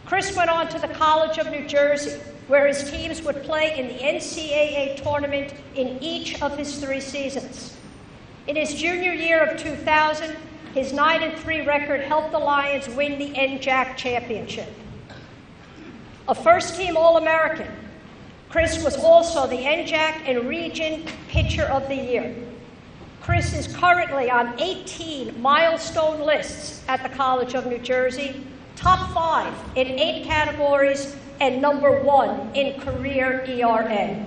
Chris went on to the College of New Jersey, where his teams would play in the NCAA tournament in each of his 3 seasons. In his junior year of 2000, his 9-3 record helped the Lions win the NJAC championship. A first-team All-American, Chris was also the NJAC and Region Pitcher of the Year. Chris is currently on 18 milestone lists at the College of New Jersey, top 5 in 8 categories, and number 1 in career ERA.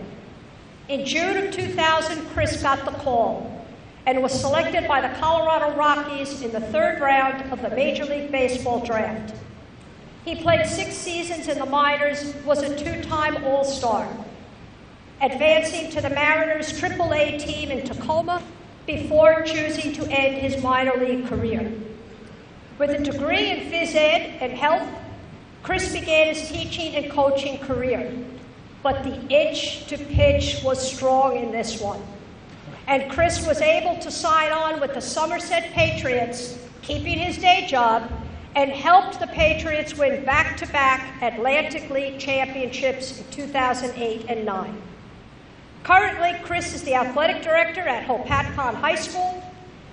In June of 2000, Chris got the call and was selected by the Colorado Rockies in the 3rd round of the Major League Baseball draft. He played 6 seasons in the minors, was a 2-time All-Star, advancing to the Mariners' AAA team in Tacoma before choosing to end his minor league career. With a degree in phys ed and health, Chris began his teaching and coaching career, but the itch to pitch was strong in this one. And Chris was able to sign on with the Somerset Patriots, keeping his day job, and helped the Patriots win back-to-back Atlantic League championships in 2008 and 9. Currently, Chris is the athletic director at Hopatcong High School.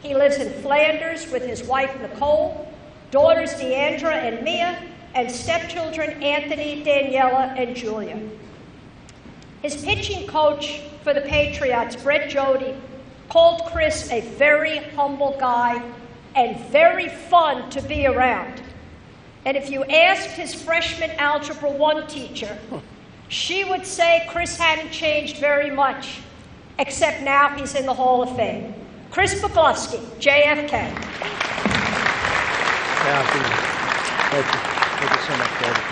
He lives in Flanders with his wife, Nicole, daughters Deandra and Mia, and stepchildren Anthony, Daniela, and Julia. His pitching coach for the Patriots, Brett Jody, called Chris a very humble guy and very fun to be around. And if you asked his freshman Algebra 1 teacher, she would say Chris hadn't changed very much, except now he's in the Hall of Fame. Chris Poglovsky, JFK. Thank you. Thank you so much, David.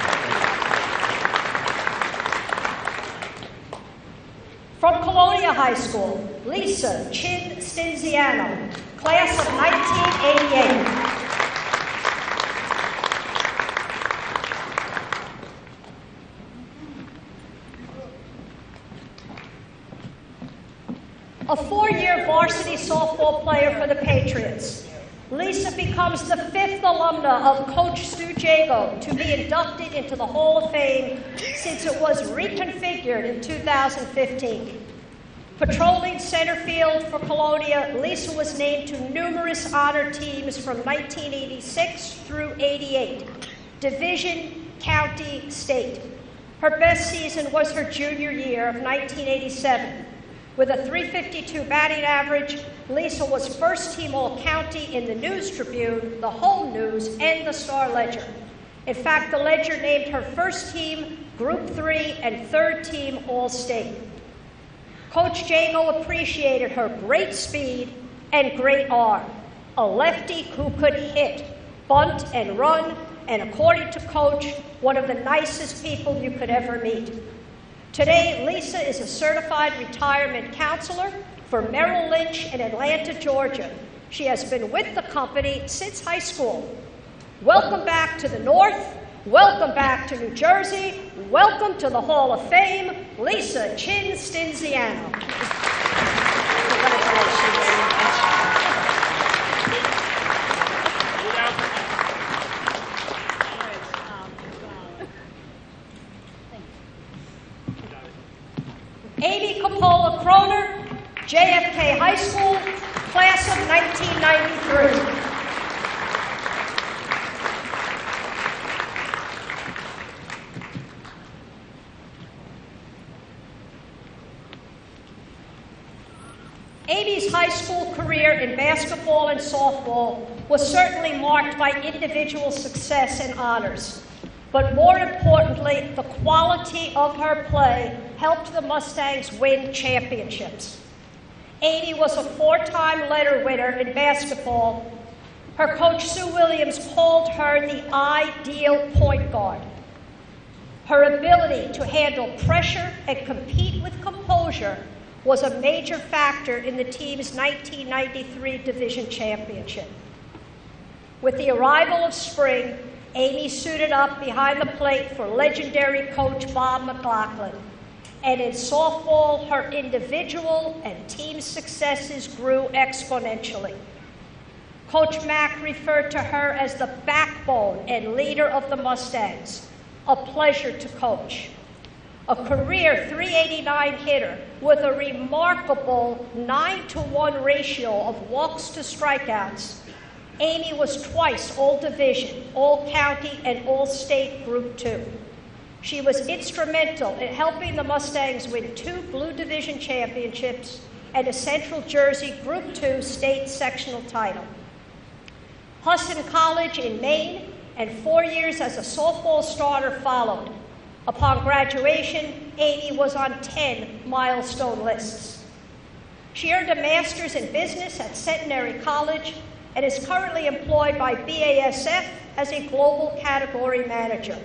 From Colonia High School, Lisa Chin Stinziano, class of 1988. A 4-year varsity softball player for the Patriots, Lisa becomes the 5th alumna of Coach Stu Jago to be inducted into the Hall of Fame since it was reconfigured in 2015. Patrolling center field for Colonia, Lisa was named to numerous honor teams from 1986 through 88, division, county, state. Her best season was her junior year of 1987. With a .352 batting average, Lisa was first-team All-County in the News Tribune, the Home News, and the Star-Ledger. In fact, the Ledger named her first-team Group 3 and third-team All-State. Coach Jago appreciated her great speed and great arm, a lefty who could hit, bunt, and run, and according to Coach, one of the nicest people you could ever meet. Today, Lisa is a certified retirement counselor for Merrill Lynch in Atlanta, Georgia. She has been with the company since high school. Welcome back to the North Welcome back to New Jersey. Welcome to the Hall of Fame, Lisa Chin Stinziano. Amy Coppola Croner, JFK High School, class of 1993. Amy's high school career in basketball and softball was certainly marked by individual success and honors. But more importantly, the quality of her play helped the Mustangs win championships. Amy was a 4-time letter winner in basketball. Her coach, Sue Williams, called her the ideal point guard. Her ability to handle pressure and compete with composure was a major factor in the team's 1993 division championship. With the arrival of spring, Amy suited up behind the plate for legendary coach Bob McLaughlin. And in softball, her individual and team successes grew exponentially. Coach Mack referred to her as the backbone and leader of the Mustangs, a pleasure to coach. A career .389 hitter with a remarkable 9-to-1 ratio of walks to strikeouts, Amy was twice All-Division, All-County, and All-State Group 2. She was instrumental in helping the Mustangs win 2 Blue Division championships and a Central Jersey Group 2 state sectional title. Husson College in Maine and 4 years as a softball starter followed. Upon graduation, Amy was on 10 milestone lists. She earned a master's in business at Centenary College and is currently employed by BASF as a global category manager.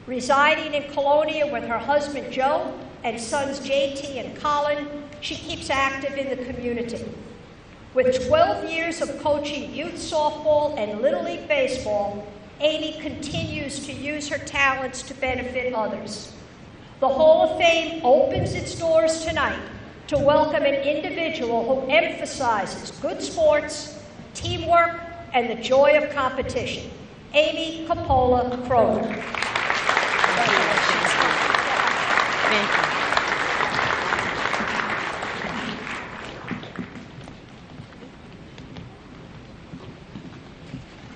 Residing in Colonia with her husband Joe and sons JT and Colin, she keeps active in the community. With 12 years of coaching youth softball and Little League baseball, Amy continues to use her talents to benefit others. The Hall of Fame opens its doors tonight to welcome an individual who emphasizes good sports, teamwork, and the joy of competition. Amy Coppola Croner. Thank you.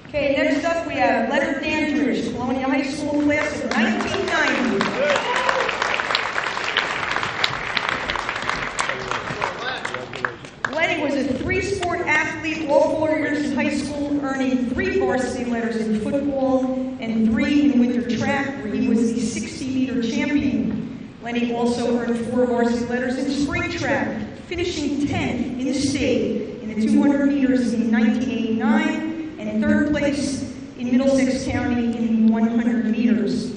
Okay, next up we have Leonard Dandridge, Colonia High School class of 1990. Lenny was a 3-sport athlete all 4 years in high school, earning 3 varsity letters in football and 3 in winter track, where he was the 60-meter champion. Lenny also earned 4 varsity letters in spring track, finishing 10th in the state in the 200 meters in 1989 and 3rd place in Middlesex County in the 100 meters.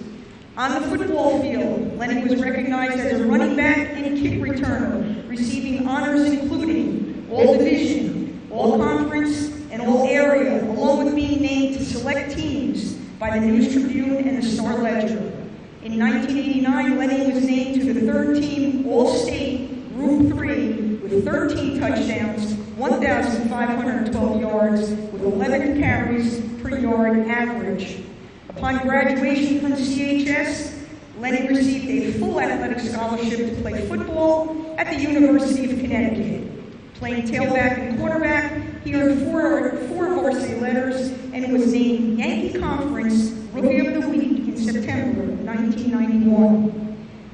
On the football field, Lenny was recognized as a running back and kick returner, receiving honors including All-Division, All-Conference, and All-Area, along with being named to select teams by the News Tribune and the Star Ledger. In 1989, Lenny was named to the 3rd team All-State Group 3 with 13 touchdowns, 1,512 yards, with 11 carries per yard average. Upon graduation from CHS, Lenny received a full athletic scholarship to play football at the University of Connecticut. Playing tailback and quarterback, he earned 4 varsity letters and was named Yankee Conference Rookie of the Week in September 1991.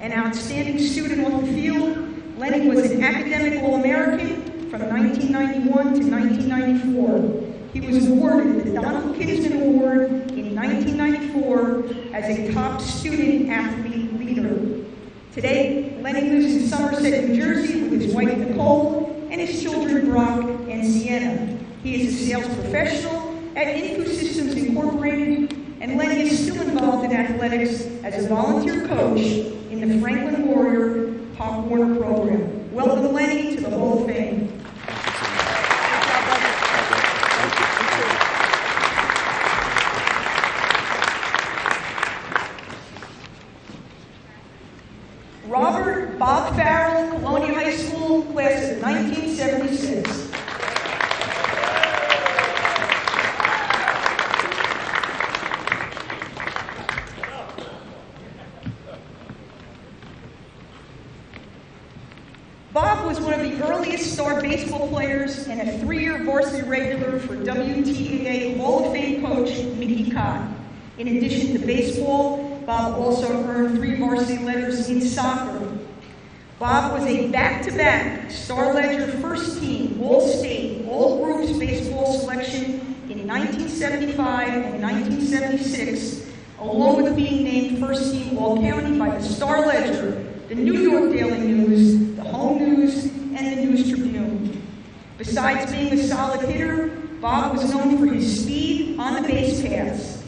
An outstanding student on the field, Lenny was an academic All-American from 1991 to 1994. He was awarded the Donald Kinsman Award in 1994 as a top student-athlete leader. Today, Lenny lives in Somerset, New Jersey with his wife Nicole and his children Brock and Sienna. He is a sales professional at InfoSystems Incorporated, and Lenny is still involved in athletics as a volunteer coach in the Franklin Warrior Pop Warner program. Welcome, Lenny, to the Hall of Fame. Robert Bob Farrell, Colonia High School, class of 1976. Bob was one of the earliest star baseball players and a 3-year varsity regular for WTAA Hall of Fame coach Mickey Cott. In addition to baseball, Bob also earned 3 varsity letters in soccer. Bob was a back-to-back Star Ledger first team, All-State, All-Groups baseball selection in 1975 and 1976, along with being named first team All-County by the Star Ledger, the New York Daily News, the Home News, and the News Tribune. Besides being a solid hitter, Bob was known for his speed on the base paths.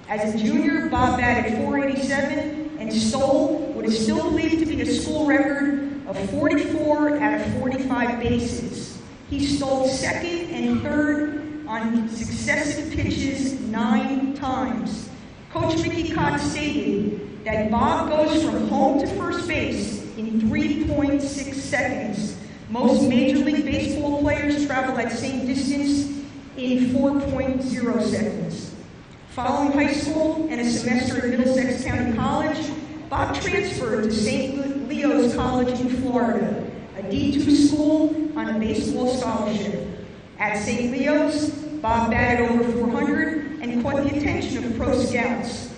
As a junior, Bob batted .487 and stole what is still believed to be a school record of 44 out of 45 bases. He stole second and third on successive pitches 9 times. Coach Mickey Cott stated that Bob goes from home to first base in 3.6 seconds. Most Major League Baseball players travel that same distance in 4.0 seconds. Following high school and a semester at Middlesex County College, Bob transferred to St. Leo's College in Florida, a D2 school on a baseball scholarship. At St. Leo's, Bob batted over .400 and caught the attention of pro scouts.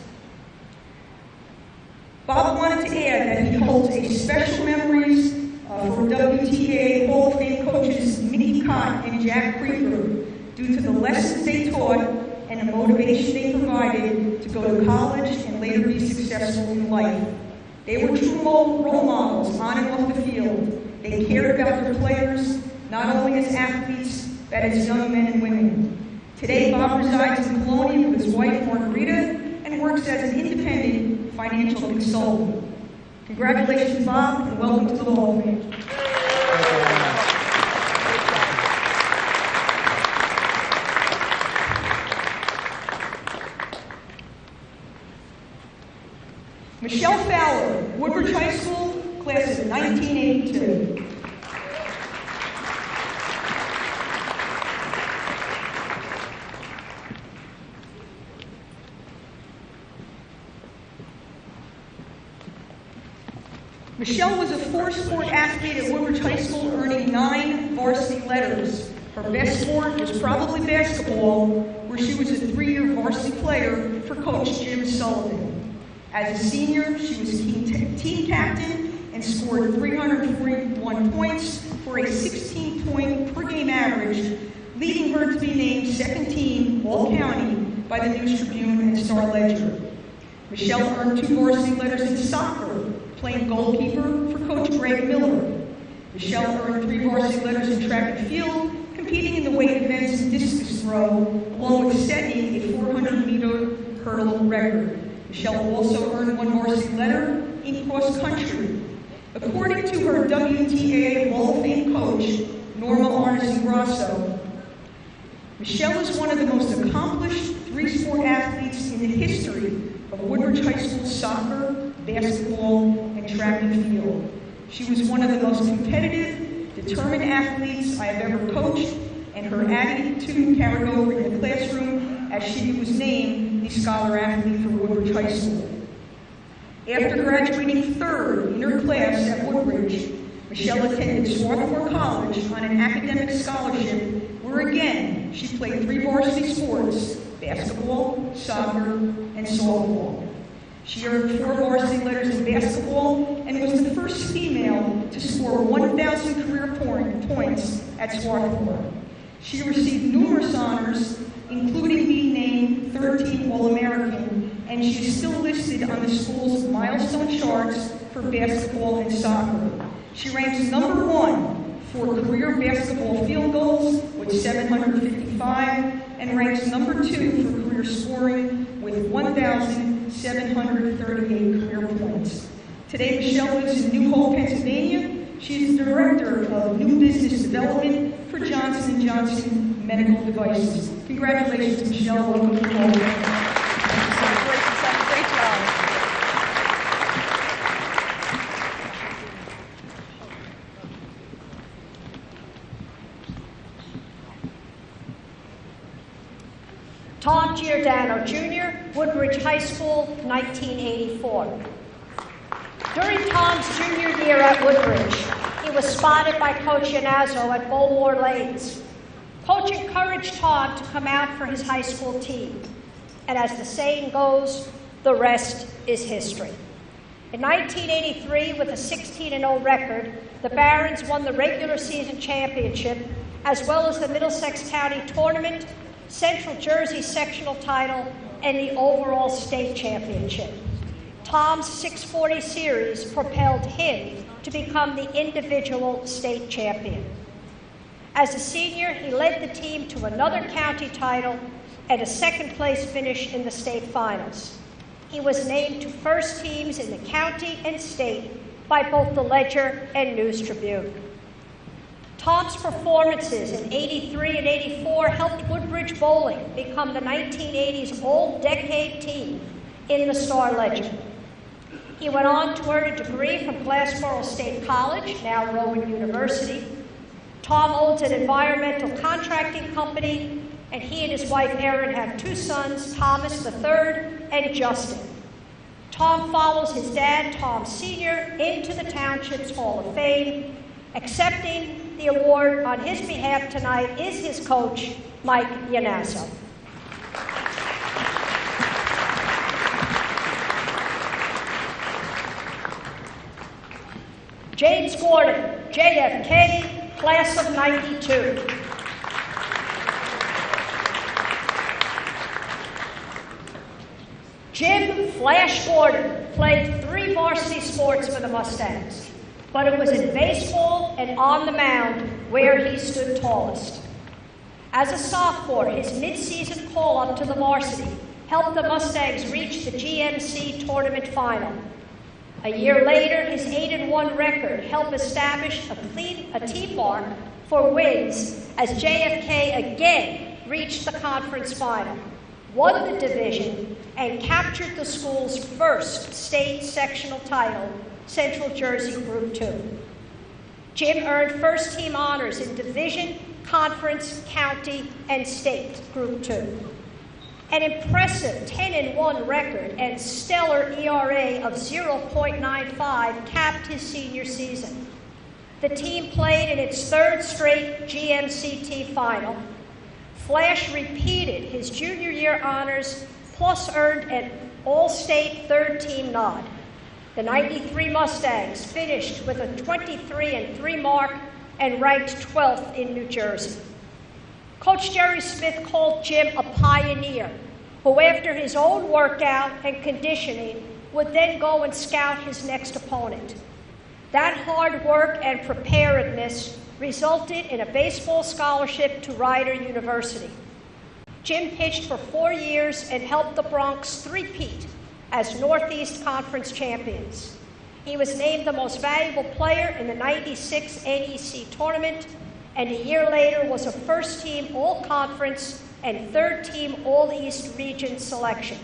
Bob wanted to add that he holds a special memories for WTAA Hall of Fame coaches Mickey Cott and Jack Creeper due to the lessons they taught and the motivation they provided to go to college and later be successful in life. They were true role models on and off the field. They cared about their players, not only as athletes, but as young men and women. Today, Bob resides in Colonia with his wife, Margarita, and works as an independent financial consultant. Congratulations, Bob, and welcome to the Hall of Fame. Michelle Fowler, Woodbridge High School, class of 1982. Michelle was a 4-sport athlete at Woodbridge High School, earning 9 varsity letters. Her best sport was probably basketball, where she was a 3-year varsity player for Coach Jim Sullivan. As a senior, she was team captain and scored 341 points for a 16-point per game average, leading her to be named second team All-County by the News Tribune and Star Ledger. Michelle earned 2 varsity letters in soccer, playing goalkeeper for Coach Greg Miller. Michelle earned 3 varsity letters in track and field, competing in the weight events and discus throw, along with setting a 400-meter hurdle record. Michelle also earned 1 varsity letter in cross country. According to her WTAA Hall of Fame coach, Norma Arnesen-Grasso, Michelle is one of the most accomplished 3-sport athletes in the history of Woodbridge High School soccer, basketball, and track and field. She was one of the most competitive, determined athletes I have ever coached, and her attitude carried over in the classroom as she was named the Scholar Athlete for Woodbridge High School. After graduating 3rd in her class at Woodbridge, Michelle attended Swarthmore College on an academic scholarship where again she played 3 varsity sports, basketball, soccer, and softball. She earned 4 varsity letters in basketball and was the first female to score 1,000 career points at Swarthmore. She received numerous honors, including being named 13 All-American, and she is still listed on the school's milestone charts for basketball and soccer. She ranks number 1 for career basketball field goals with 755, and ranks number 2 for career scoring with 1,738 career points. Today, Michelle lives in New Hope, Pennsylvania. She is the Director of New Business Development for Johnson & Johnson Medical Devices. Congratulations, Michelle. Welcome to the Hall of Fame. Congratulations, son. Great job. Tom Giordano, Jr., Woodbridge High School, 1984. During Tom's junior year at Woodbridge, he was spotted by Coach Iannazzo at Bowmore Lanes. Coach encouraged Tom to come out for his high school team. And as the saying goes, the rest is history. In 1983, with a 16-0 record, the Barons won the regular season championship, as well as the Middlesex County Tournament, Central Jersey sectional title, and the overall state championship. Tom's 640 series propelled him to become the individual state champion. As a senior, he led the team to another county title and a second-place finish in the state finals. He was named to first teams in the county and state by both the Ledger and News Tribune. Tom's performances in '83 and '84 helped Woodbridge Bowling become the 1980s All-Decade team in the Star-Ledger. He went on to earn a degree from Glassboro State College, now Rowan University. Tom owns an environmental contracting company, and he and his wife Erin have two sons, Thomas III and Justin. Tom follows his dad, Tom Sr., into the Township's Hall of Fame. Accepting the award on his behalf tonight is his coach, Mike Iannazzo. James Gordon, JFK, class of '92. Jim Flash Gordon played 3 varsity sports for the Mustangs, but it was in baseball and on the mound where he stood tallest. As a sophomore, his midseason call-up to the varsity helped the Mustangs reach the GMC tournament final. A year later, his 8-1 record helped establish a team mark for wins as JFK again reached the conference final, won the division, and captured the school's first state sectional title, Central Jersey Group 2. Jim earned first-team honors in division, conference, county, and state Group 2. An impressive 10-1 record and stellar ERA of 0.95 capped his senior season. The team played in its 3rd straight GMCT final. Flash repeated his junior year honors, plus earned an all-state 3rd-team nod. The '93 Mustangs finished with a 23-3 mark and ranked 12th in New Jersey. Coach Jerry Smith called Jim a pioneer, who after his own workout and conditioning would then go and scout his next opponent. That hard work and preparedness resulted in a baseball scholarship to Rider University. Jim pitched for 4 years and helped the Bronx three-peat as Northeast Conference champions. He was named the most valuable player in the '96 NEC tournament, and a year later was a first-team All-Conference and 3rd-team All-East Region selection.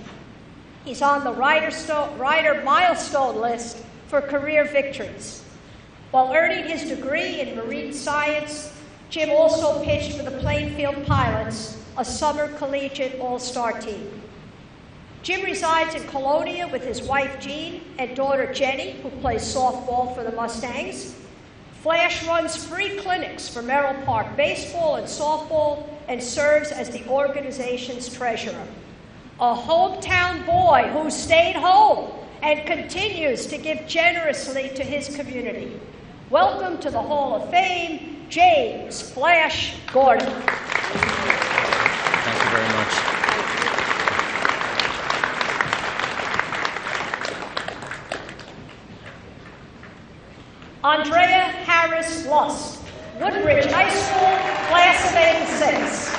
He's on the Rider milestone list for career victories. While earning his degree in marine science, Jim also pitched for the Plainfield Pilots, a summer collegiate all-star team. Jim resides in Colonia with his wife Jean and daughter Jenny, who plays softball for the Mustangs. Flash runs free clinics for Merrill Park baseball and softball and serves as the organization's treasurer. A hometown boy who stayed home and continues to give generously to his community. Welcome to the Hall of Fame, James Flash Gordon. Thank you very much. Andrea Harris Lust, Woodbridge High School, class of '86.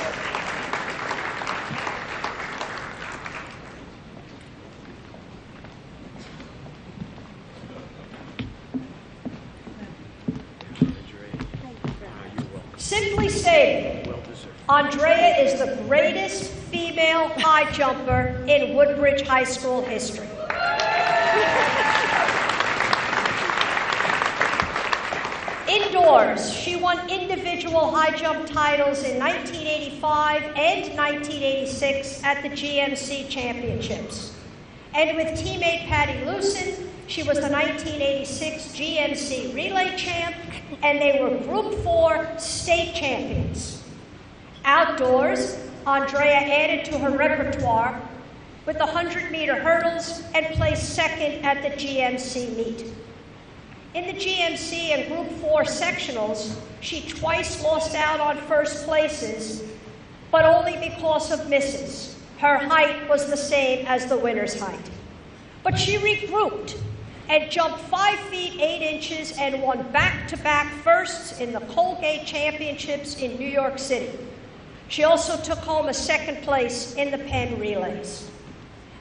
Simply stated, Andrea is the greatest female high jumper in Woodbridge High School history. Indoor outdoors, she won individual high jump titles in 1985 and 1986 at the GMC Championships. And with teammate Patty Lucen, she was the 1986 GMC Relay Champ, and they were Group 4 state champions. Outdoors, Andrea added to her repertoire with the 100-meter hurdles and placed second at the GMC meet. In the GMC and Group 4 sectionals, she twice lost out on first places, but only because of misses. Her height was the same as the winner's height. But she regrouped and jumped 5 feet 8 inches and won back-to-back firsts in the Colgate Championships in New York City. She also took home a second place in the Penn Relays.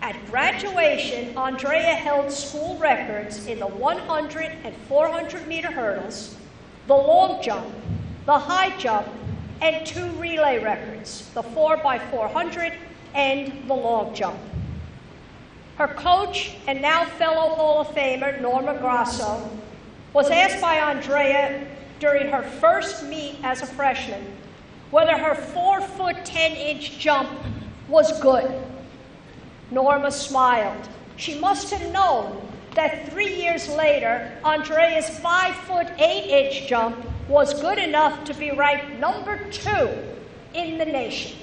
At graduation, Andrea held school records in the 100 and 400-meter hurdles, the long jump, the high jump, and 2 relay records, the 4x400 and the long jump. Her coach and now fellow Hall of Famer, Norma Grasso, was asked by Andrea during her first meet as a freshman whether her 4-foot 10-inch jump was good. Norma smiled. She must have known that 3 years later, Andrea's 5-foot 8-inch jump was good enough to be ranked number 2 in the nation.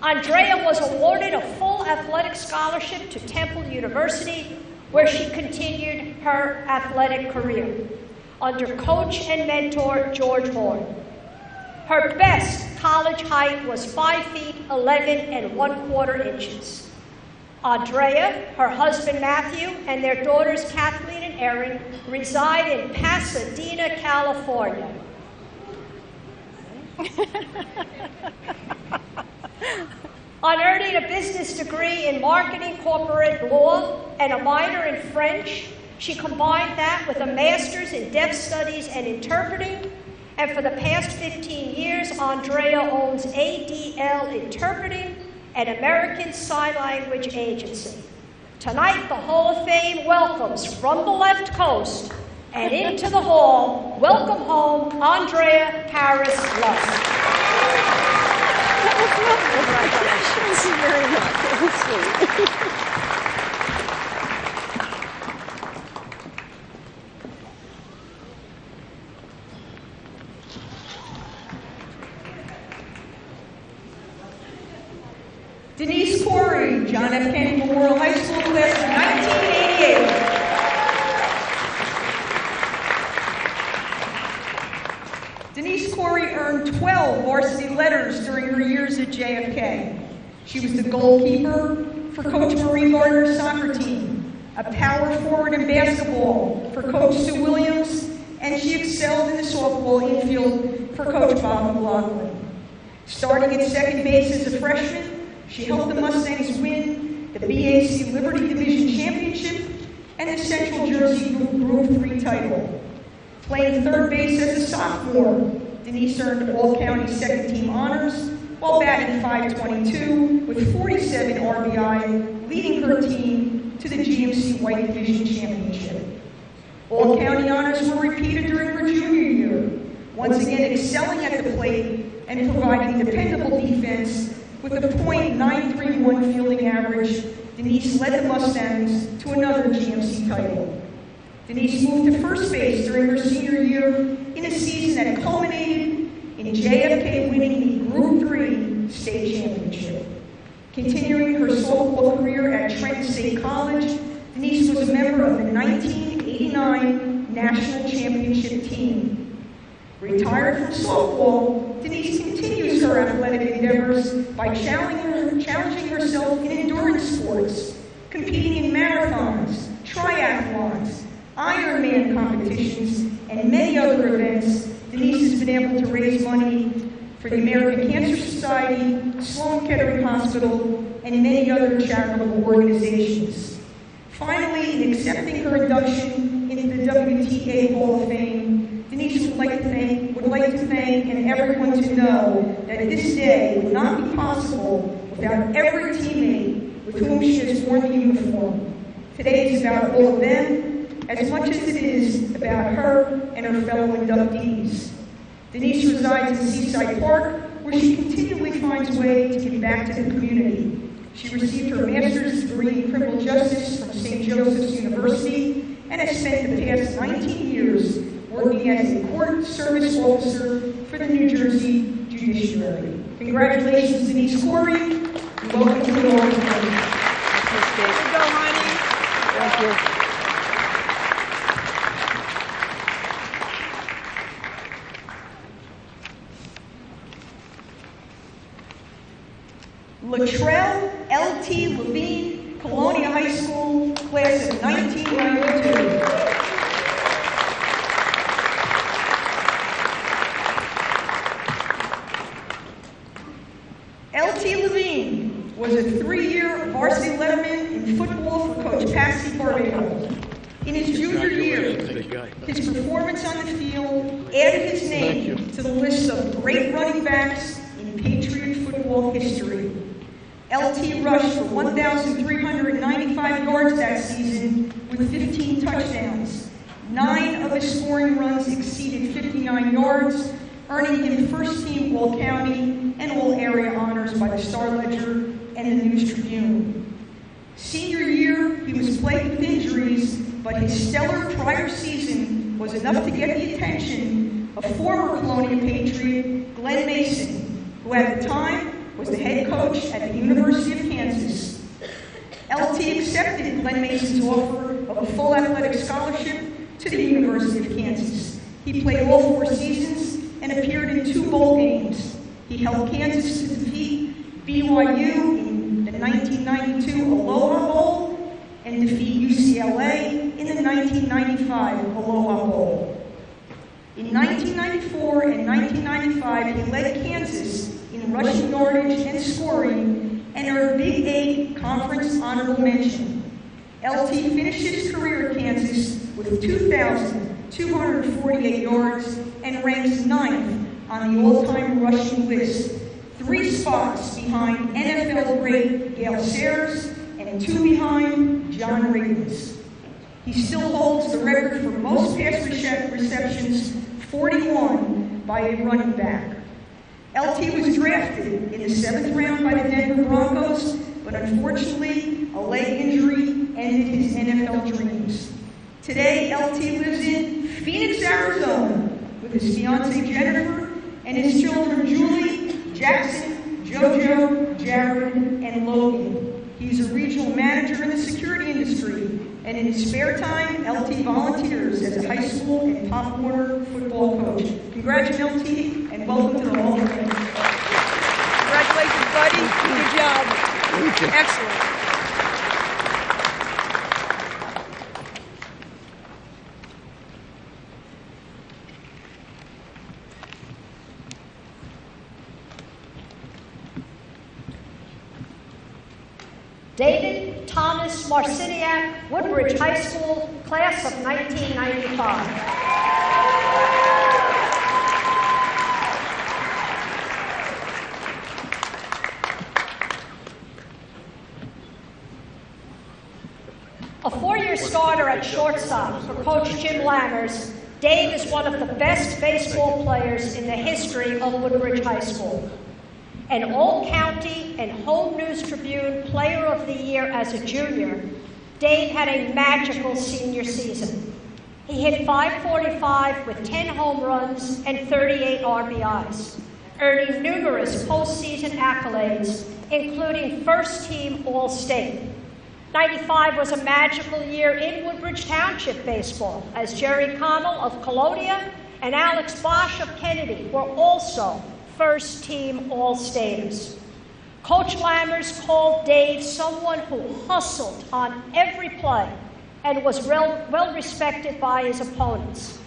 Andrea was awarded a full athletic scholarship to Temple University, where she continued her athletic career under coach and mentor George Horn. Her best college height was 5 feet 11 1/4 inches. Andrea, her husband Matthew, and their daughters Kathleen and Erin reside in Pasadena, California. On earning a business degree in marketing corporate law and a minor in French, she combined that with a master's in deaf studies and interpreting, and for the past 15 years, Andrea owns ADL Interpreting, an American Sign Language agency. Tonight, the Hall of Fame welcomes from the left coast and into the hall, welcome home, Andrea Paris Lusk. Thank you very much. That was sweet. Denise Corey, John F. Kennedy Memorial High School, class of 1988. Denise Corey earned 12 varsity letters during her years at JFK. She was the goalkeeper for Coach Marie Gardner's soccer team, a power forward in basketball for Coach Sue Williams, and she excelled in the softball infield for Coach Bob McLaughlin. Starting at second base as a freshman, she helped the Mustangs win the BAC Liberty Division Championship and the Central Jersey Group 3 title. Playing third base as a sophomore, Denise earned all-county second-team honors while batting .522 with 47 RBI, leading her team to the GMC White Division Championship. All-county honors were repeated during her junior year, once again excelling at the plate and providing dependable defense. With a .931 fielding average, Denise led the Mustangs to another GMC title. Denise moved to first base during her senior year in a season that culminated in JFK winning the Group 3 state championship. Continuing her softball career at Trenton State College, Denise was a member of the 1989 National Championship team. Retired from softball, Denise continues her athletic endeavors by challenging herself in endurance sports, competing in marathons, triathlons, Ironman competitions, and many other events. Denise has been able to raise money for the American Cancer Society, Sloan Kettering Hospital, and many other charitable organizations. Finally, in accepting her induction into the WTA Hall of Fame, Denise would like to thank and everyone to know that this day would not be possible without every teammate with whom she has worn the uniform. Today is about all of them, as much as it is about her and her fellow inductees. Denise resides in Seaside Park, where she continually finds a way to give back to the community. She received her master's degree in criminal justice from St. Joseph's University and has spent the past 19 years working as a court service officer for the New Jersey Judiciary. Congratulations, Denise Corey, and welcome to the auditorium. Here you go, honey. Thank you. Latrell L.T. Levine, Colonia High School, class of 1992. L.T. Levine was a 3-year varsity letterman in football for Coach Patsy Barbero. In his junior year, his performance on the field added his name to the list of great running backs in Patriot football history. LT rushed for 1,395 yards that season with 15 touchdowns. 9 of his scoring runs exceeded 59 yards, earning him first-team All-County and All-Area honors by the Star-Ledger and the News Tribune. Senior year, he was plagued with injuries, but his stellar prior season was enough to get the attention of former Colonia Patriot Glenn Mason, who at the time was the head coach at the University of Kansas. LT accepted Glenn Mason's offer of a full athletic scholarship to the University of Kansas. He played all 4 seasons and appeared in 2 bowl games. He helped Kansas to defeat BYU in the 1992 Aloha Bowl and defeat UCLA in the 1995 Aloha Bowl. In 1994 and 1995, he led Kansas in rushing yardage and scoring, and earned Big 8 Conference Honorable Mention. LT finished his career at Kansas with 2,248 yards and ranks 9th on the all-time rushing list, 3 spots behind NFL great Gale Sayers and 2 behind John Riggins. He still holds the record for most pass receptions, 41, by a running back. LT was drafted in the 7th round by the Denver Broncos, but unfortunately, a leg injury ended his NFL dreams. Today, LT lives in Phoenix, Arizona, with his fiancée Jennifer and his children Julie, Jackson, JoJo, Jared, and Logan. He's a regional manager in the security industry, and in his spare time, LT volunteers as a high school and Pop Warner football coach. Congratulations, LT, and welcome to the Hall of Fame. Congratulations, buddy. Good job. Excellent. David Thomas Marciniak, Woodbridge High School, class of 1995. A 4-year starter at shortstop for Coach Jim Lammers, Dave is one of the best baseball players in the history of Woodbridge High School. An All-County and Home News Tribune Player of the Year as a junior, Dave had a magical senior season. He hit .545 with 10 home runs and 38 RBIs, earning numerous postseason accolades, including first-team All-State. 95 was a magical year in Woodbridge Township baseball, as Jerry Connell of Colonia and Alex Bosch of Kennedy were also first-team All-Staters. Coach Lammers called Dave someone who hustled on every play and was well respected by his opponents.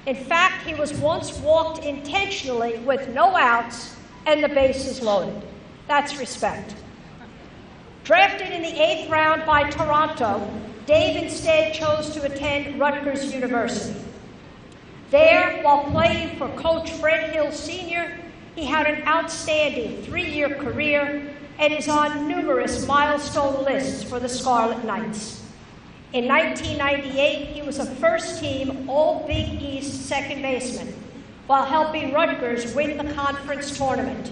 In fact, he was once walked intentionally with no outs and the bases loaded. That's respect. Drafted in the 8th round by Toronto, Dave instead chose to attend Rutgers University. There, while playing for Coach Fred Hill Sr., he had an outstanding 3-year career and is on numerous milestone lists for the Scarlet Knights. In 1998, he was a first-team All-Big East second baseman while helping Rutgers win the conference tournament.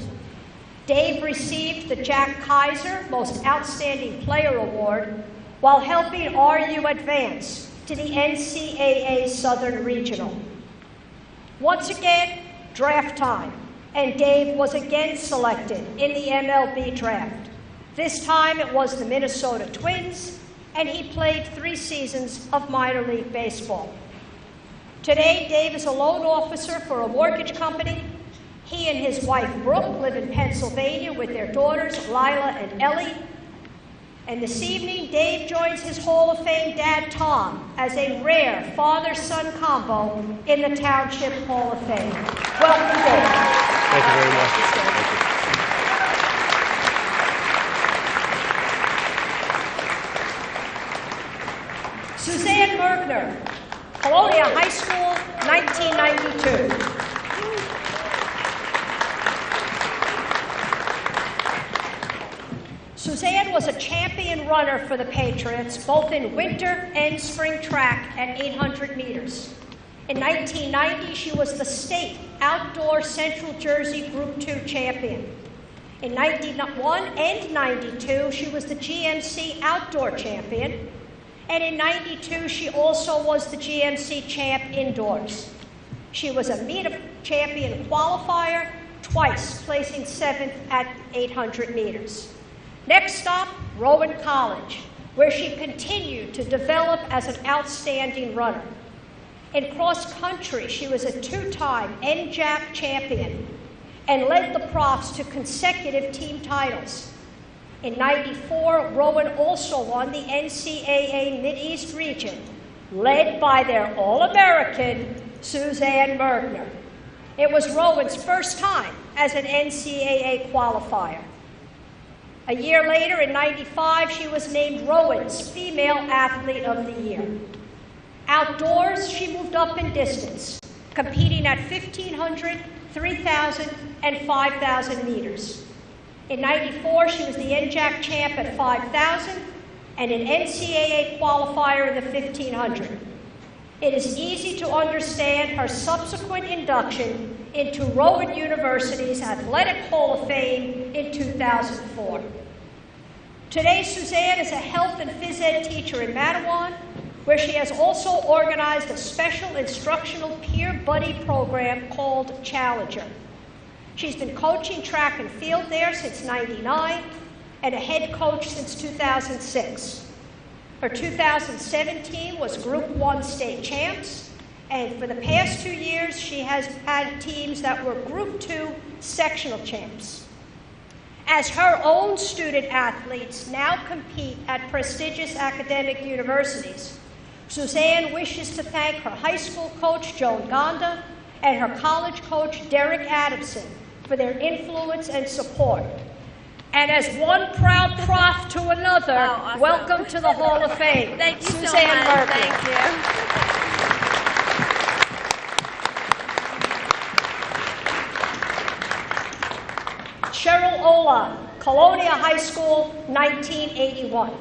Dave received the Jack Kaiser Most Outstanding Player Award while helping RU advance to the NCAA Southern Regional. Once again, draft time, and Dave was again selected in the MLB draft. This time it was the Minnesota Twins, and he played 3 seasons of minor league baseball. Today, Dave is a loan officer for a mortgage company. He and his wife, Brooke, live in Pennsylvania with their daughters, Lila and Ellie. And this evening, Dave joins his Hall of Fame dad, Tom, as a rare father-son combo in the Township Hall of Fame. Welcome, Dave. Thank you very much. Thank you. Suzanne Mergner, Colonia High School, 1992. Suzanne was a champion runner for the Patriots, both in winter and spring track at 800 meters. In 1990, she was the state outdoor Central Jersey Group 2 champion. In 91 and 92, she was the GMC outdoor champion. And in 92, she also was the GMC champ indoors. She was a meet champion qualifier, twice placing 7th at 800 meters. Next stop, Rowan College, where she continued to develop as an outstanding runner. In cross country, she was a 2-time NJAC champion and led the Profs to consecutive team titles. In 94, Rowan also won the NCAA Mid-East region, led by their All-American, Suzanne Mergner. It was Rowan's first time as an NCAA qualifier. A year later, in 95, she was named Rowan's Female Athlete of the Year. Outdoors, she moved up in distance, competing at 1,500, 3,000, and 5,000 meters. In 94, she was the NJAC champ at 5,000 and an NCAA qualifier in the 1,500. It is easy to understand her subsequent induction into Rowan University's Athletic Hall of Fame in 2004. Today, Suzanne is a health and phys ed teacher in Matawan, where she has also organized a special instructional peer buddy program called Challenger. She's been coaching track and field there since '99 and a head coach since 2006. Her 2017 was Group 1 state champs, and for the past 2 years, she has had teams that were Group 2 sectional champs. As her own student athletes now compete at prestigious academic universities, Suzanne wishes to thank her high school coach, Joan Gonda, and her college coach, Derek Adamson, for their influence and support. And as one proud prof to another, awesome. Welcome to the Hall of Fame. Thank you Suzanne so much. Mergner. Thank you. Cheryl Olan, Colonia High School, 1981.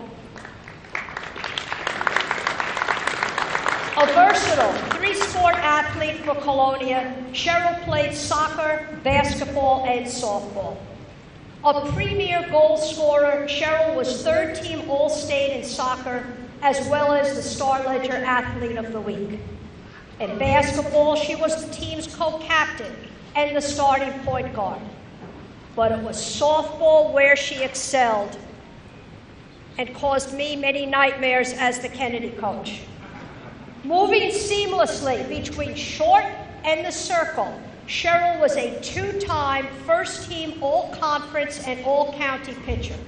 A versatile 3-sport athlete for Colonia, Cheryl played soccer, basketball, and softball. A premier goal scorer, Cheryl was 3rd team All-State in soccer, as well as the Star Ledger Athlete of the Week. In basketball, she was the team's co-captain and the starting point guard. But it was softball where she excelled and caused me many nightmares as the Kennedy coach. Moving seamlessly between short and the circle, Cheryl was a 2-time first-team All-Conference and All-County pitcher.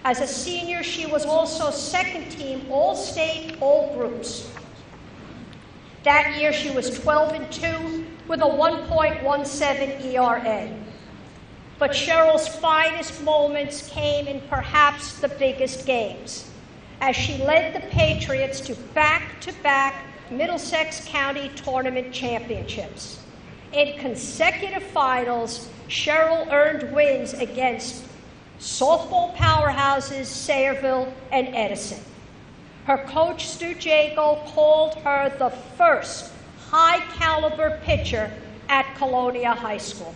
As a senior, she was also second-team All-State, All-Groups. That year, she was 12-2 with a 1.17 ERA. But Cheryl's finest moments came in perhaps the biggest games, as she led the Patriots to back-to-back Middlesex County Tournament championships. In consecutive finals, Cheryl earned wins against softball powerhouses Sayreville and Edison. Her coach, Stu Jago, called her the first high-caliber pitcher at Colonia High School.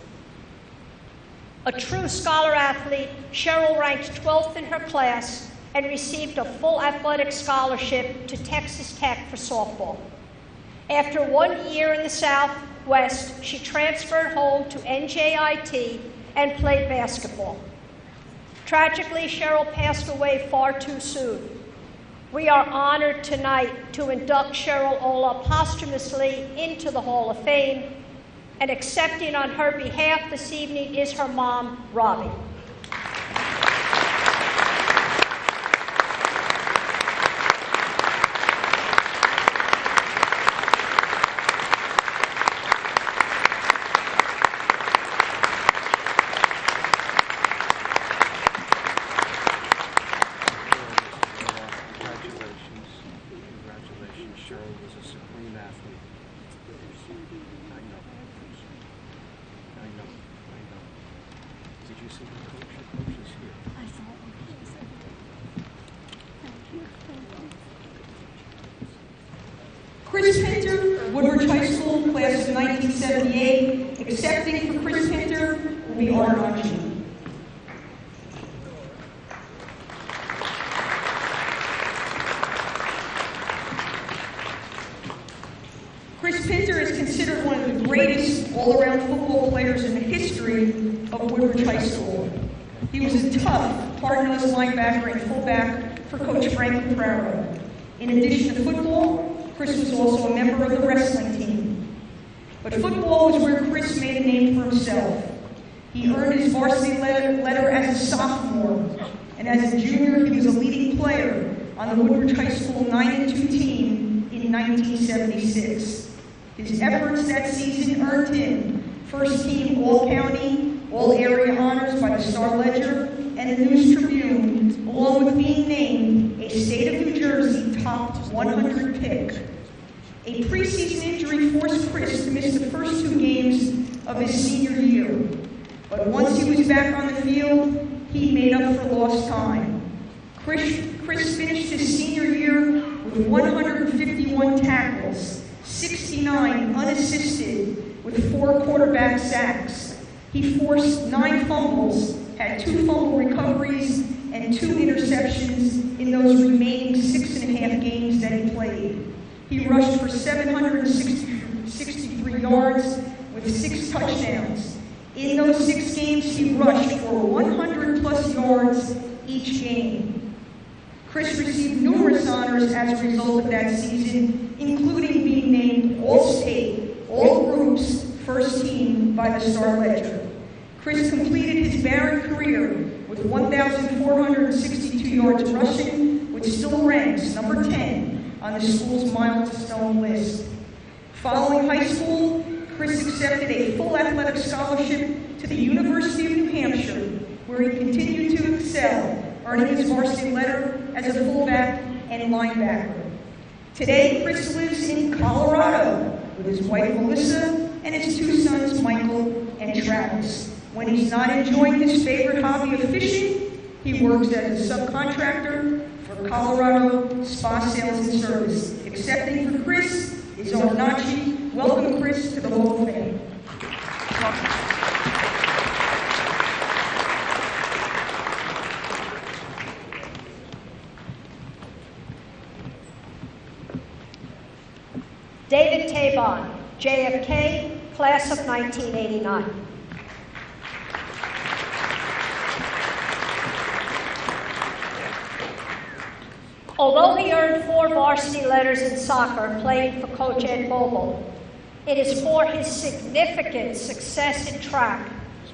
A true scholar athlete, Cheryl ranked 12th in her class and received a full athletic scholarship to Texas Tech for softball. After 1 year in the Southwest, she transferred home to NJIT and played basketball. Tragically, Cheryl passed away far too soon. We are honored tonight to induct Cheryl Ola posthumously into the Hall of Fame, and accepting on her behalf this evening is her mom, Robbie. Congratulations. Cheryl was a supreme athlete. I know. Did you see the coach? The coach is here. I saw it. Thank you. Chris Pinter, Woodbridge High School, class of 1978. Accepting for Chris Pinter will be Art Archie. Chris Pinter is considered one of the greatest all-around football players in the history of Woodbridge High School. He was a tough, hard-nosed linebacker and fullback for Coach Frank Capraro. In addition to football, Chris was also a member of the wrestling team. But football was where Chris made a name for himself. He earned his varsity letter as a sophomore, and as a junior, he was a leading player on the Woodbridge High School 9-2 team in 1976. His efforts that season earned him first team All-County, All-Area honors by the Star-Ledger and the News Tribune, along with being named a State of New Jersey top 100 pick. A preseason injury forced Chris to miss the first 2 games of his senior year. But once he was back on the field, he made up for lost time. Chris finished his senior year with 151 tackles, 69 unassisted, with 4 quarterback sacks. He forced 9 fumbles, had 2 fumble recoveries, and 2 interceptions in those remaining 6.5 games that he played. He rushed for 763 yards with 6 touchdowns. In those 6 games, he rushed for 100-plus yards each game. Chris received numerous honors as a result of that season, including being named All-State, All-Groups, First Team by the Star-Ledger. Chris completed his barren career with 1,462 yards rushing, which still ranks number 10 on the school's milestone list. Following high school, Chris accepted a full athletic scholarship to the University of New Hampshire, where he continued to excel, earning his varsity letter as a fullback and linebacker. Today, Chris lives in Colorado with his wife Melissa and his 2 sons, Michael and Travis. When he's not enjoying his favorite hobby of fishing, he works as a subcontractor for Colorado Spa Sales and Service. Accepting for Chris is Ornachi. Welcome, Chris, to the Hall of Fame. David Tabon, JFK, class of 1989. Although he earned 4 varsity letters in soccer playing for Coach Ed Bogle, it is for his significant success in track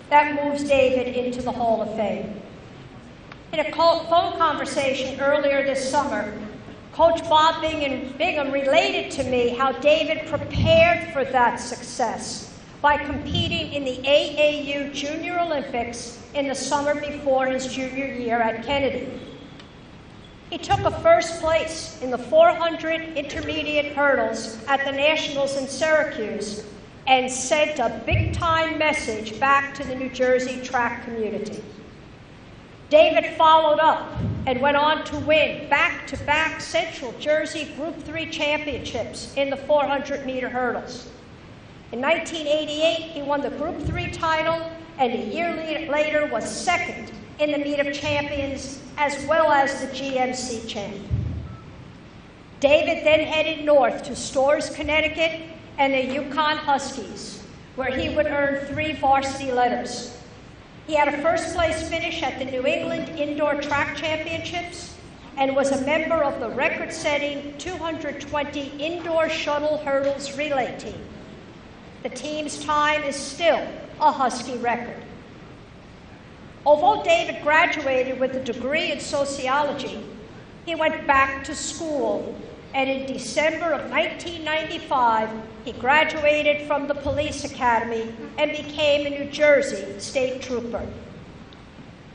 that moves David into the Hall of Fame. In a phone conversation earlier this summer, Coach Bob Bingham related to me how David prepared for that success by competing in the AAU Junior Olympics in the summer before his junior year at Kennedy. He took a first place in the 400 intermediate hurdles at the Nationals in Syracuse and sent a big-time message back to the New Jersey track community. David followed up and went on to win back-to-back Central Jersey Group 3 championships in the 400-meter hurdles. In 1988, he won the Group 3 title, and a year later was second in the Meet of Champions, as well as the GMC champ. David then headed north to Storrs, Connecticut, and the Yukon Huskies, where he would earn 3 varsity letters. He had a first-place finish at the New England Indoor Track Championships and was a member of the record-setting 220 indoor shuttle hurdles relay team. The team's time is still a Husky record. Although David graduated with a degree in sociology, he went back to school, and in December of 1995, he graduated from the police academy and became a New Jersey state trooper.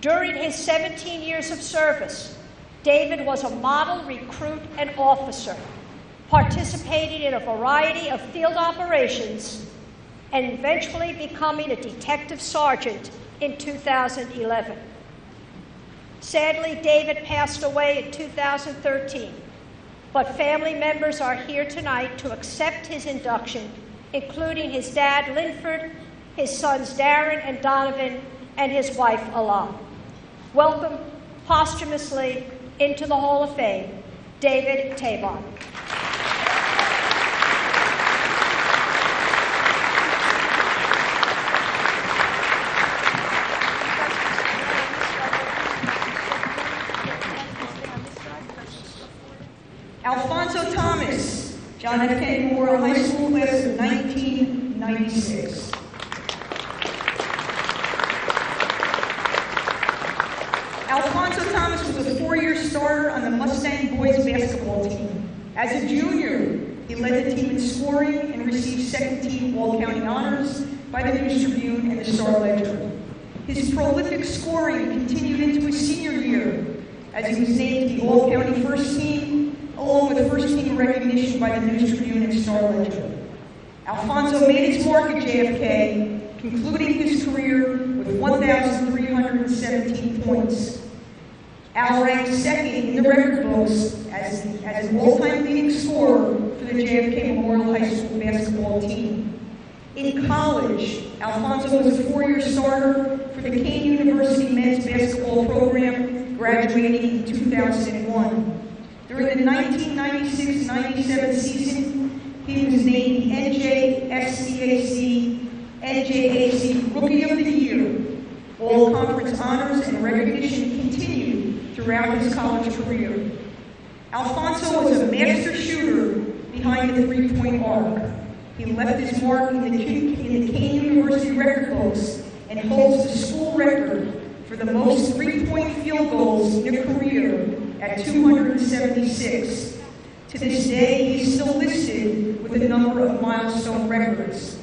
During his 17 years of service, David was a model recruit and officer, participating in a variety of field operations and eventually becoming a detective sergeant in 2011. Sadly, David passed away in 2013, but family members are here tonight to accept his induction, including his dad, Linford, his sons, Darren and Donovan, and his wife, Alon. Welcome posthumously into the Hall of Fame, David Tabon. Alfonso Thomas, John F. Kennedy Memorial High School, class of 1996. Alfonso Thomas was a 4-year starter on the Mustang boys basketball team. As a junior, he led the team in scoring and received second-team All-County honors by the News Tribune and the Star-Ledger. His prolific scoring continued into his senior year, as he was named to the All-County first team, along with first-team recognition by the News Tribune and Star-Ledger. Alfonso made his mark at JFK, concluding his career with 1,317 points. Al ranked second in the record books as an all-time leading scorer for the JFK Memorial High School basketball team. In college, Alfonso was a 4-year starter for the Kane University men's basketball program, graduating in 2001. During the 1996-97 season, he was named the NJAC Rookie of the Year. All conference honors and recognition continued throughout his college career. Alfonso was a master shooter behind the three-point arc. He left his mark in the Kane University record books and holds the school record for the most three-point field goals in a career at 276. To this day, he is still listed with a number of milestone records.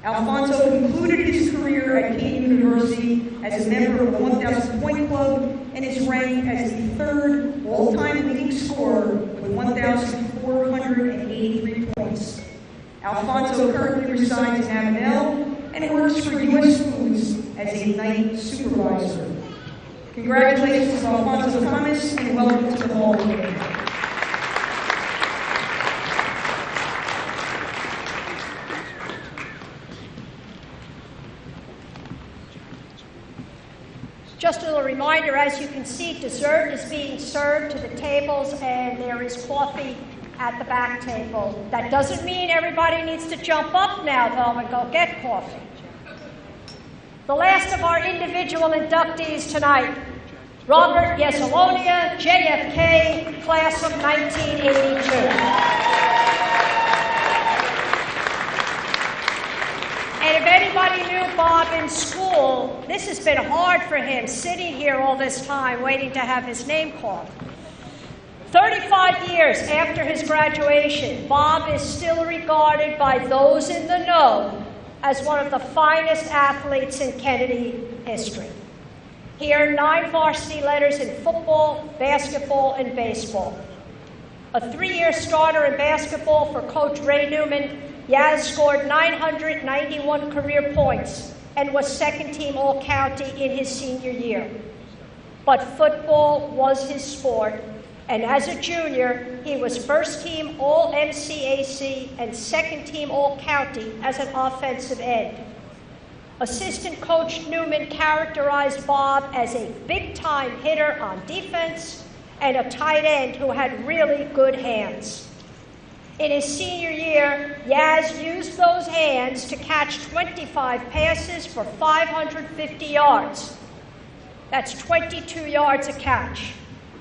Alfonso concluded his career at Kane University as a member of the 1,000 Point Club and is ranked as the third all-time leading scorer with 1,483 points. Alfonso currently resides in Avenel and works for U.S. Foods as a night supervisor. Congratulations to Alfonso Thomas and welcome to the Hall of Fame. Just a little reminder, as you can see, dessert is being served to the tables and there is coffee at the back table. That doesn't mean everybody needs to jump up now, though, and go get coffee. The last of our individual inductees tonight, Robert Yesalonia, JFK, class of 1982. And if anybody knew Bob in school, this has been hard for him, sitting here all this time waiting to have his name called. 35 years after his graduation, Bob is still regarded by those in the know as one of the finest athletes in Kennedy history. He earned 9 varsity letters in football, basketball, and baseball. A 3-year starter in basketball for Coach Ray Newman, Yaz scored 991 career points and was second-team All-County in his senior year. but football was his sport, and as a junior, he was first-team All-MCAC and second-team All-County as an offensive end. Assistant Coach Newman characterized Bob as a big-time hitter on defense and a tight end who had really good hands. In his senior year, Yaz used those hands to catch 25 passes for 550 yards. That's 22 yards a catch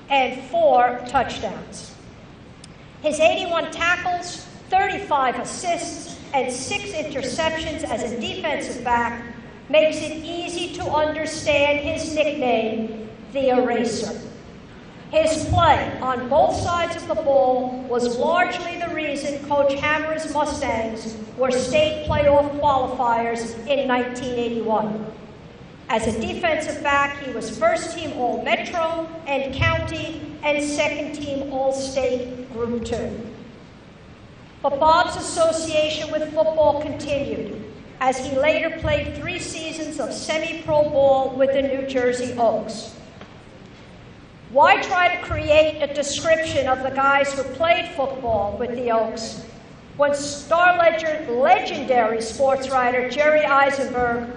and 4 touchdowns. His 81 tackles, 35 assists, and 6 interceptions as a defensive back makes it easy to understand his nickname, the Eraser. His play on both sides of the ball was largely the reason Coach Hammer's Mustangs were state playoff qualifiers in 1981. As a defensive back, he was first-team All-Metro and County and second-team All-State Group 2. But Bob's association with football continued, as he later played 3 seasons of semi-pro ball with the New Jersey Oaks. Why try to create a description of the guys who played football with the Oaks when legendary sports writer Jerry Eisenberg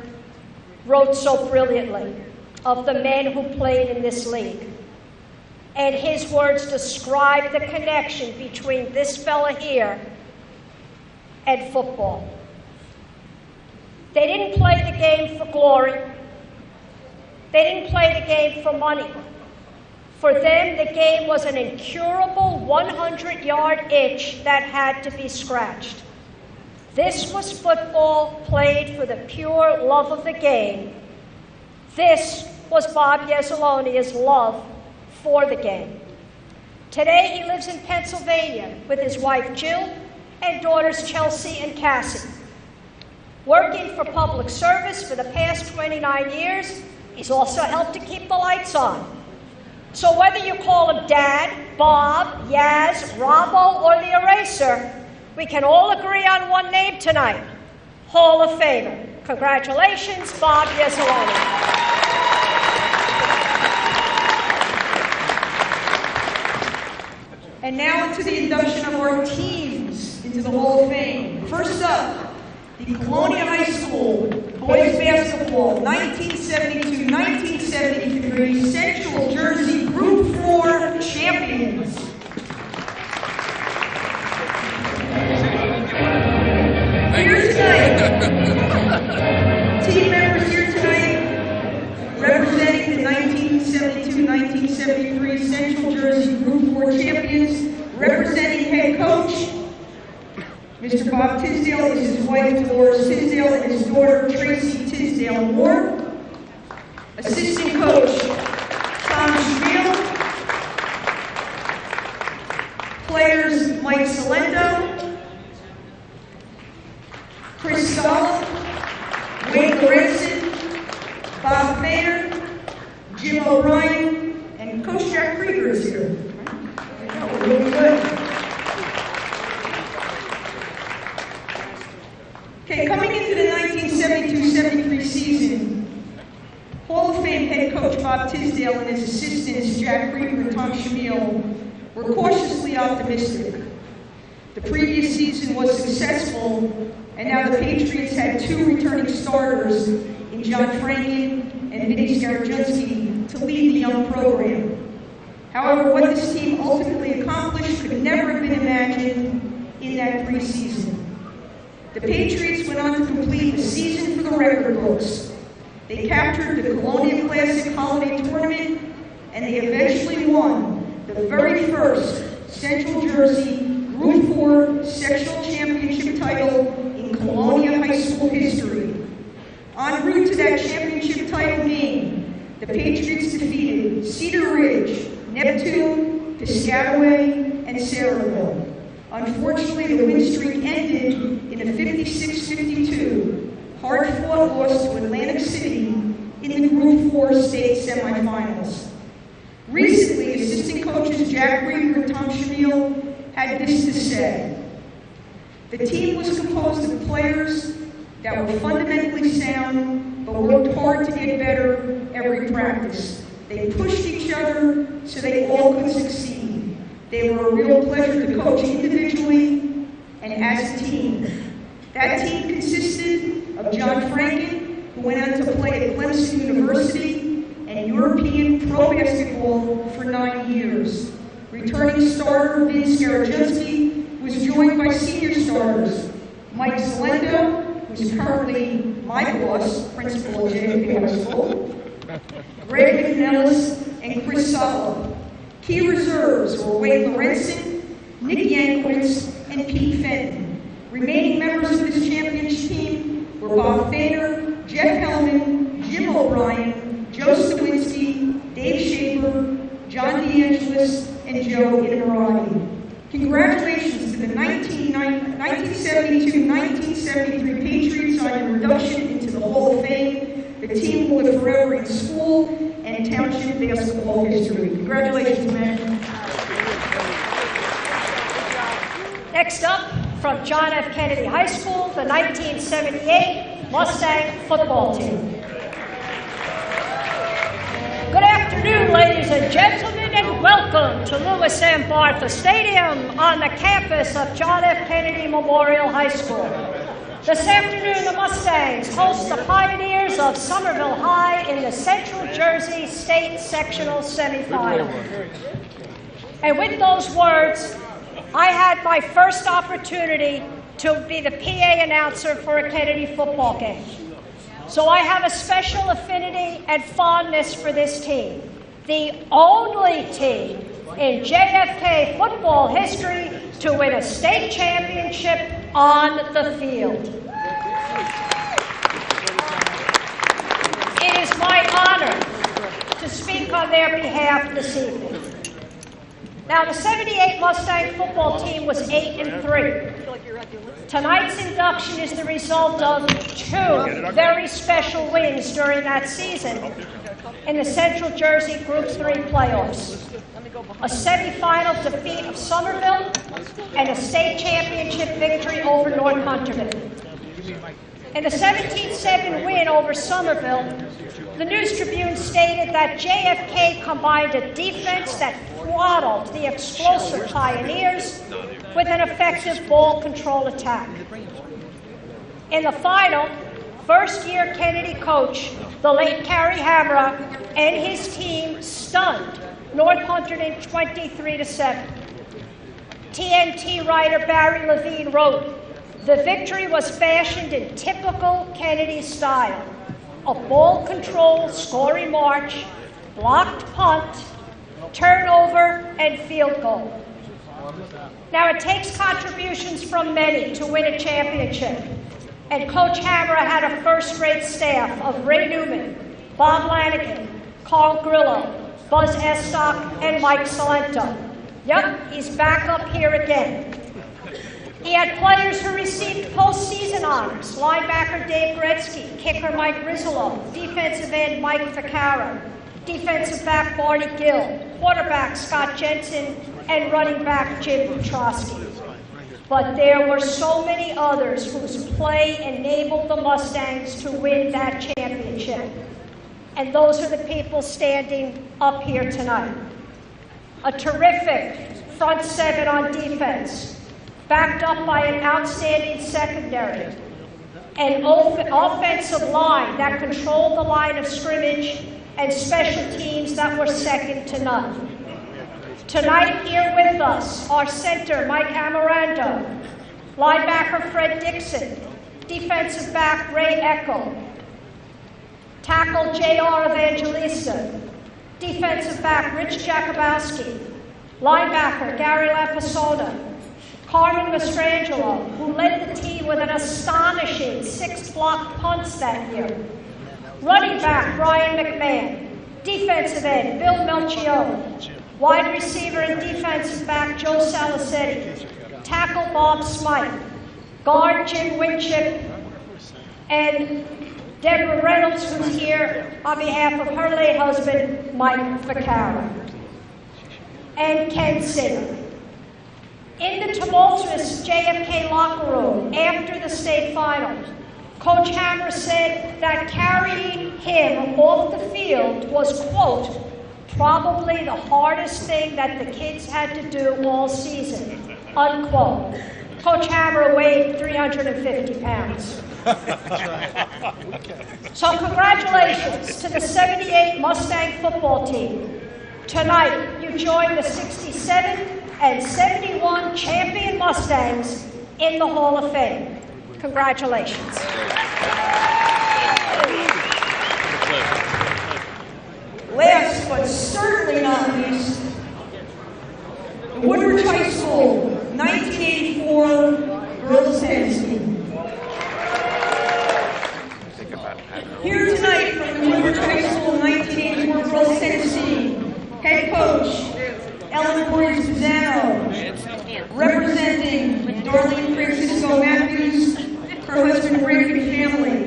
wrote so brilliantly of the men who played in this league? And his words describe the connection between this fella here and football. They didn't play the game for glory. They didn't play the game for money. For them, the game was an incurable 100-yard itch that had to be scratched. This was football played for the pure love of the game. This was Bob Yesolonia's love for the game. Today, he lives in Pennsylvania with his wife Jill and daughters Chelsea and Cassie. Working for public service for the past 29 years, he's also helped to keep the lights on. So whether you call him Dad, Bob, Yaz, Robbo, or the Eraser, we can all agree on one name tonight: Hall of Famer. Congratulations, Bob Yesoloni. And now into the induction of our teams into the Hall of Fame. First up, the Colonia High School boys basketball 1972-1973 Central Jersey Group 4 champions. Here tonight, team members here tonight representing the 1972-1973 Central Jersey Group 4 champions, representing head coach Mr. Bob Tisdale is his wife Dolores Tisdale and his daughter Tracy Tisdale Moore. Assistant coach Tom Schmiel. Players Mike Salendo, Chris Stoll, Wayne Lorenzen, Bob Mayer, Jim O'Brien, and Coach Jack Krieger is here. We're really good. Okay, coming into the 1972-73 season, Hall of Fame head coach Bob Tisdale and his assistants Jack Krieger and Tom Schmiel were cautiously optimistic. The previous season was successful, and now the Patriots had 2 returning starters in John Franken and Vinny Starojunski to lead the young program. However, what this team ultimately accomplished could never have been imagined in that preseason. The Patriots went on to complete the season for the record books. They captured the Colonia Classic Holiday Tournament, and they eventually won the very first Central Jersey Group 4 sectional championship title in Colonia High School history. En route to that championship title game, the Patriots defeated Cedar Ridge, Neptune, Piscataway, and Saraville. Unfortunately, the win streak ended in a 56-52 hard-fought loss to Atlantic City in the Group 4 state semifinals. Recently, assistant coaches Jack Krieger and Tom Schmiel had this to say: the team was composed of players that were fundamentally sound but worked hard to get better every practice. They pushed each other so they all could succeed. They were a real pleasure to coach individually and as a team. That team consisted of John Franken, who went on to play at Clemson University and European pro basketball for 9 years. Returning starter Vince Garajewski was joined by senior starters Mike Zalendo, who's currently my boss, principal at JFK High School, Greg McNellis, and Chris Salo. Key reserves were Wade Lorenzen, Nick Yankowitz, and Pete Fenton. Remaining members of this championship team were Bob Fader, Jeff Hellman, Jim O'Brien, Joe Sawinski, Dave Shaper, John DeAngelis, and Joe Inamorati. Congratulations to the 1972-1973 Patriots on your induction into the Hall of Fame. The team will live forever in school and township basketball history. Congratulations, man. Next up, from John F. Kennedy High School, the 1978 Mustang football team. Good afternoon, ladies and gentlemen, and welcome to Lewis M. Bartha Stadium on the campus of John F. Kennedy Memorial High School. This afternoon, the Mustangs host the Pioneers of Somerville High in the Central Jersey State Sectional Semifinal. And with those words, I had my first opportunity to be the PA announcer for a Kennedy football game. So I have a special affinity and fondness for this team, the only team in JFK football history to win a state championship on the field. It is my honor to speak on their behalf this evening. Now, the 78 Mustang football team was 8-3. Tonight's induction is the result of 2 very special wins during that season in the Central Jersey Group 3 playoffs. A semifinal defeat of Somerville and a state championship victory over North Hunterman. In the 17-7 win over Somerville, the News Tribune stated that JFK combined a defense that throttled the explosive Pioneers with an effective ball control attack. In the final, first-year Kennedy coach, the late Carrie Hamra, and his team stunned North Hunterman 23-7. TNT writer Barry Levine wrote, "The victory was fashioned in typical Kennedy style. A ball control scoring march, blocked punt, turnover, and field goal." Now, it takes contributions from many to win a championship, and Coach Hamra had a first-rate staff of Ray Newman, Bob Lanigan, Carl Grillo, Buzz Estock, and Mike Salento. Yep, he's back up here again. He had players who received postseason honors: linebacker Dave Gretzky, kicker Mike Rizzolo, defensive end Mike Ficarra, defensive back Barney Gill, quarterback Scott Jensen, and running back Jim Petrosky. But there were so many others whose play enabled the Mustangs to win that championship. And those are the people standing up here tonight. A terrific front seven on defense, backed up by an outstanding secondary, an offensive line that controlled the line of scrimmage, and special teams that were second to none. Tonight, here with us, our center, Mike Amorando, linebacker Fred Dixon, defensive back Ray Echo, tackle J.R. Evangelista, defensive back Rich Jakubowski, linebacker Gary Lapasona, Carmen Mastrangelo, who led the team with an astonishing 6 blocked punts that year, running back Brian McMahon, defensive end Bill Melchior, wide receiver and defensive back Joe Salicetti, tackle Bob Smythe, guard Jim Winchip, and Deborah Reynolds, who's here on behalf of her late husband, Mike Ficarra, and Ken Singer. In the tumultuous JFK locker room after the state finals, Coach Hamra said that carrying him off the field was, quote, probably the hardest thing that the kids had to do all season, unquote. Coach Hammer weighed 350 pounds. So congratulations to the 78 Mustang football team. Tonight, you join the 67 and 71 champion Mustangs in the Hall of Fame. Congratulations. Last but certainly not least, the Woodbridge High School 1984 girls tennis team. Here tonight from the Woodbridge High School 1984 girls tennis team, head coach Ellen Boyes-Pisano, representing Darlene Francisco Matthews, her husband Rick and family,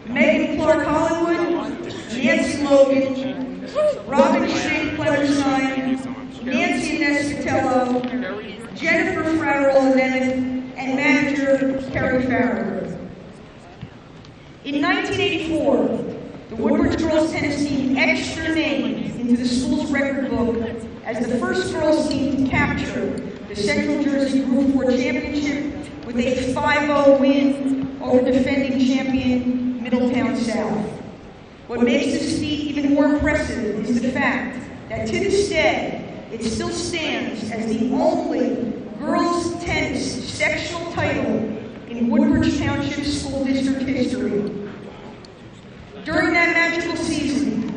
Megan Clark Hollywood, Nancy Logan, Robin Shane Cleverstein, Nancy Nespitello, Jennifer Frarrell and manager Kerry Farrer. In 1984, the Woodbridge girls tennis team etched their name into the school's record book as the first girls team to capture the Central Jersey Group 4 Championship with a 5-0 win over defending champion Middletown South. What makes this feat even more impressive is the fact that to this day, it still stands as the only girls tennis sectional title in Woodbridge Township School District history. During that magical season,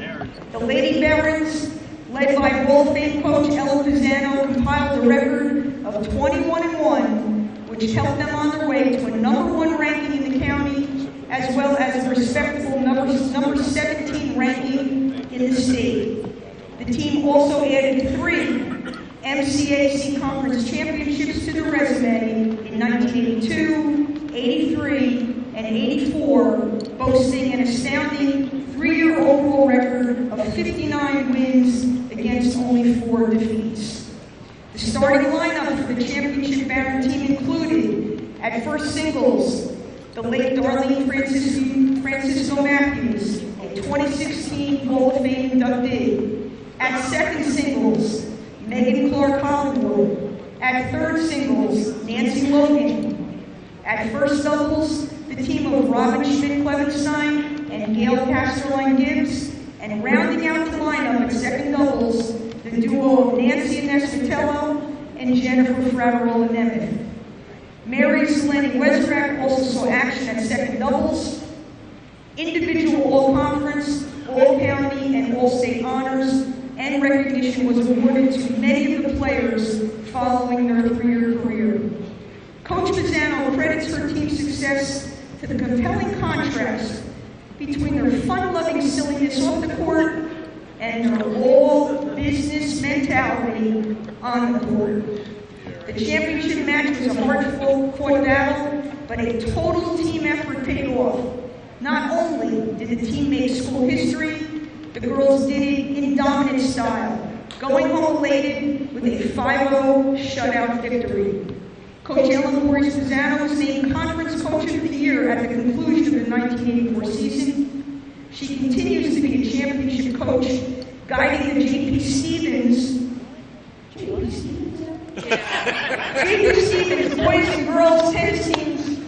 the Lady Barons, led by Hall of Fame coach Ellen Pisano, compiled a record of 21-1, which helped them on their way to a #1 ranking in the county, as well as a respectable number 17 ranking in the state. The team also added 3 MCAC Conference championships to their resume in 1982, 83, and 84, boasting an astounding 3-year overall record of 59 wins against only 4 defeats. The starting lineup for the championship Baron team included, at first singles, the late Darlene Francisco Matthews, a 2016 Hall of Fame inductee. At second singles, Megan Clark Hollywood. At third singles, Nancy Logan. At first doubles, the team of Robin Schmidt-Clevenstein and Gail Casterline Gibbs, and rounding out the lineup at second doubles, the duo of Nancy Nespitello and Jennifer Frarrell Nemeth. Mary Selene Wezrak also saw action at second doubles. Individual all-conference, all-county, and all-state honors and recognition was awarded to many of the players following their 3-year career. Coach Pisano credits her team's success to the compelling contrast between their fun-loving silliness off the court and their all-business mentality on the court. The championship match was a hard-fought battle, but a total team effort paid off. Not only did the team make school history, the girls did it in dominant style, going home elated with a 5-0 shutout victory. Coach Ellen Boyes-Pisano was named Conference Coach of the Year at the conclusion of the 1984 season. She continues to be a championship coach, guiding the J.P. Stevens boys and girls tennis teams,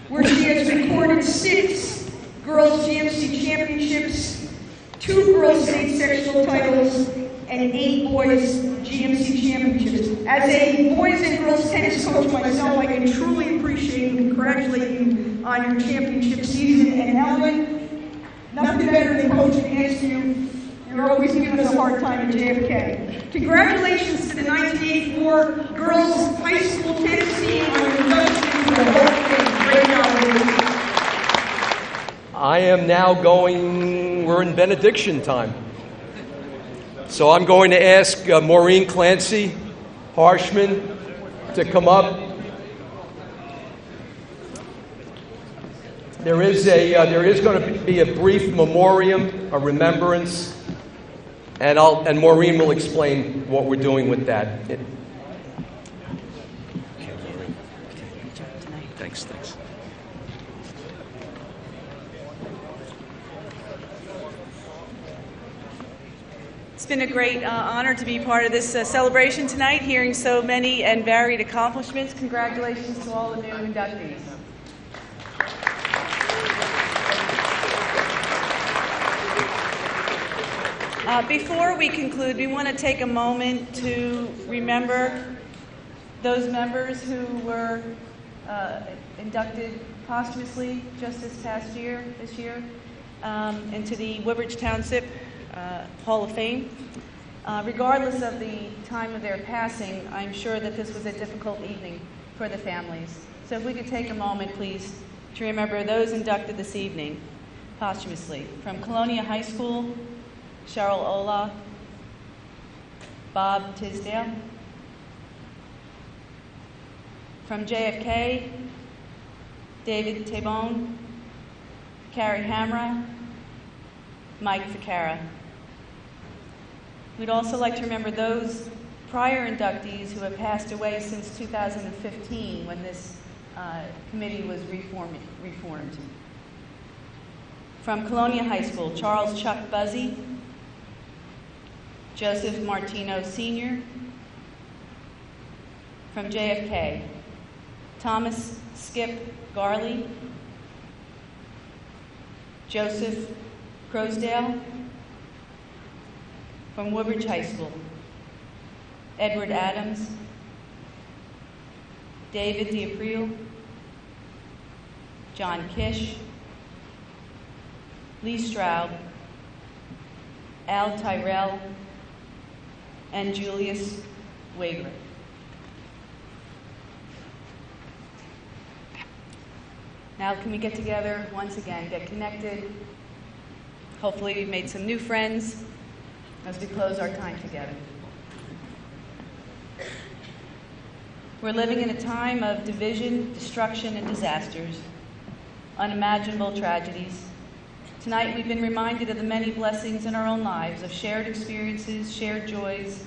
where she has recorded 6 girls GMC championships, 2 girls state sectional titles, and 8 boys GMC championships. As a boys and girls tennis coach myself, I can truly appreciate and congratulate you on your championship season. And Ellen, nothing better than coaching against you. You're always giving us a hard time at JFK. Congratulations to the 1984 girls high school tennis team on your induction to the Hall of Fame. Great job. I am now we're in benediction time. So I'm going to ask Maureen Clancy Harshman to come up. There is going to be a brief memoriam, a remembrance, and Maureen will explain what we're doing with that. Thanks. It's been a great honor to be part of this celebration tonight, hearing so many and varied accomplishments. Congratulations to all the new inductees. Before we conclude, we want to take a moment to remember those members who were inducted posthumously just this year, into the Woodbridge Township Hall of Fame. Regardless of the time of their passing, I'm sure that this was a difficult evening for the families. So if we could take a moment, please, to remember those inducted this evening posthumously. From Colonia High School, Cheryl Ola, Bob Tisdale. From JFK, David Tabone, Carrie Hamra, Mike Ficara. We'd also like to remember those prior inductees who have passed away since 2015 when this committee was reformed. From Colonia High School, Charles Chuck Buzzy, Joseph Martino Sr. From JFK, Thomas Skip Garley, Joseph Crosdale. From Woodbridge High School, Edward Adams, David D'April, John Kish, Lee Straub, Al Tyrell, and Julius Wager. Now can we get together once again, get connected? Hopefully we've made some new friends as we close our time together. We're living in a time of division, destruction, and disasters, unimaginable tragedies. Tonight we've been reminded of the many blessings in our own lives, of shared experiences, shared joys,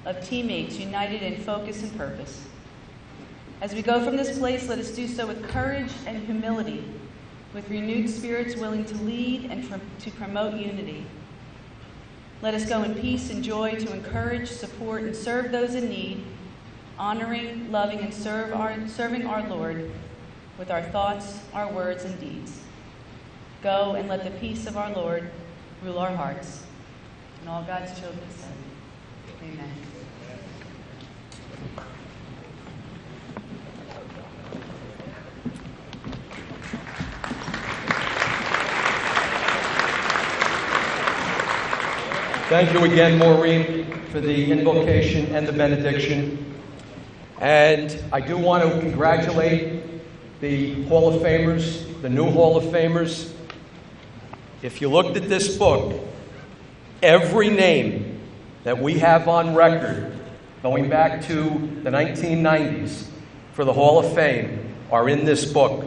of teammates united in focus and purpose. As we go from this place, let us do so with courage and humility, with renewed spirits willing to lead and to promote unity. Let us go in peace and joy to encourage, support, and serve those in need, honoring, loving, and serving our Lord with our thoughts, our words, and deeds. Go and let the peace of our Lord rule our hearts. And all God's children said, amen. Thank you again, Maureen, for the invocation and the benediction. And I do want to congratulate the Hall of Famers, the new Hall of Famers. If you looked at this book, every name that we have on record going back to the 1990s for the Hall of Fame are in this book.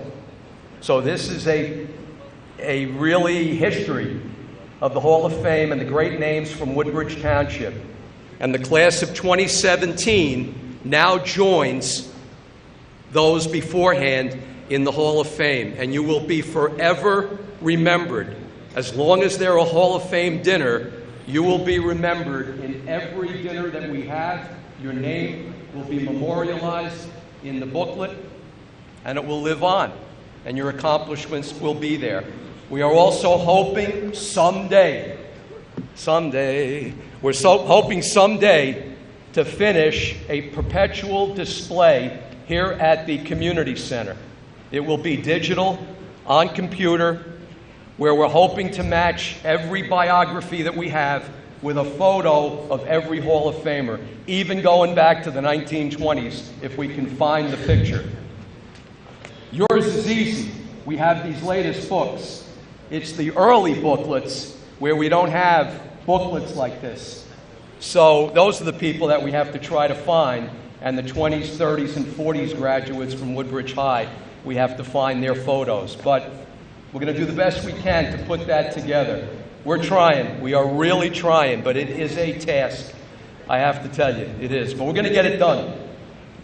So this is a really history of the Hall of Fame and the great names from Woodbridge Township. And the class of 2017 now joins those beforehand in the Hall of Fame. And you will be forever remembered. As long as there's a Hall of Fame dinner, you will be remembered in every dinner that we have. Your name will be memorialized in the booklet, and it will live on, and your accomplishments will be there. We are also hoping someday, we're hoping someday to finish a perpetual display here at the Community Center. It will be digital, on computer, where we're hoping to match every biography that we have with a photo of every Hall of Famer, even going back to the 1920s, if we can find the picture. Yours is easy. We have these latest books. It's the early booklets where we don't have booklets like this. So those are the people that we have to try to find, and the 20s, 30s, and 40s graduates from Woodbridge High, we have to find their photos. But we're going to do the best we can to put that together. We're trying. We are really trying, but it is a task. I have to tell you, it is. But we're going to get it done.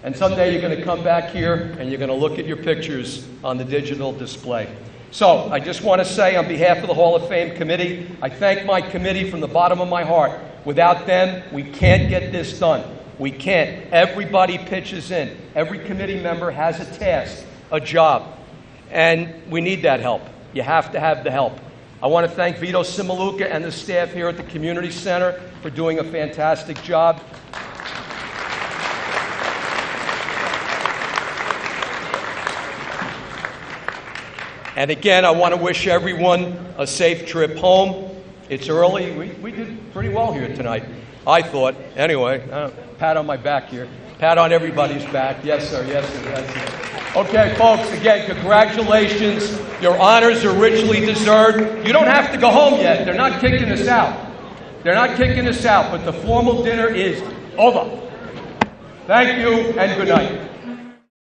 And someday you're going to come back here and you're going to look at your pictures on the digital display. So I just want to say on behalf of the Hall of Fame committee, I thank my committee from the bottom of my heart Without them, we can't get this done. We can't. Everybody pitches in. Every committee member has a task, a job, and we need that help. You have to have the help. I want to thank Vito Simaluka and the staff here at the Community Center for doing a fantastic job. And again, I want to wish everyone a safe trip home. It's early. We did pretty well here tonight, I thought. Anyway, pat on my back here. Pat on everybody's back. Yes, sir. Yes, sir. Yes, sir. Okay, folks, again, congratulations. Your honors are richly deserved. You don't have to go home yet. They're not kicking us out. They're not kicking us out, but the formal dinner is over. Thank you, and good night.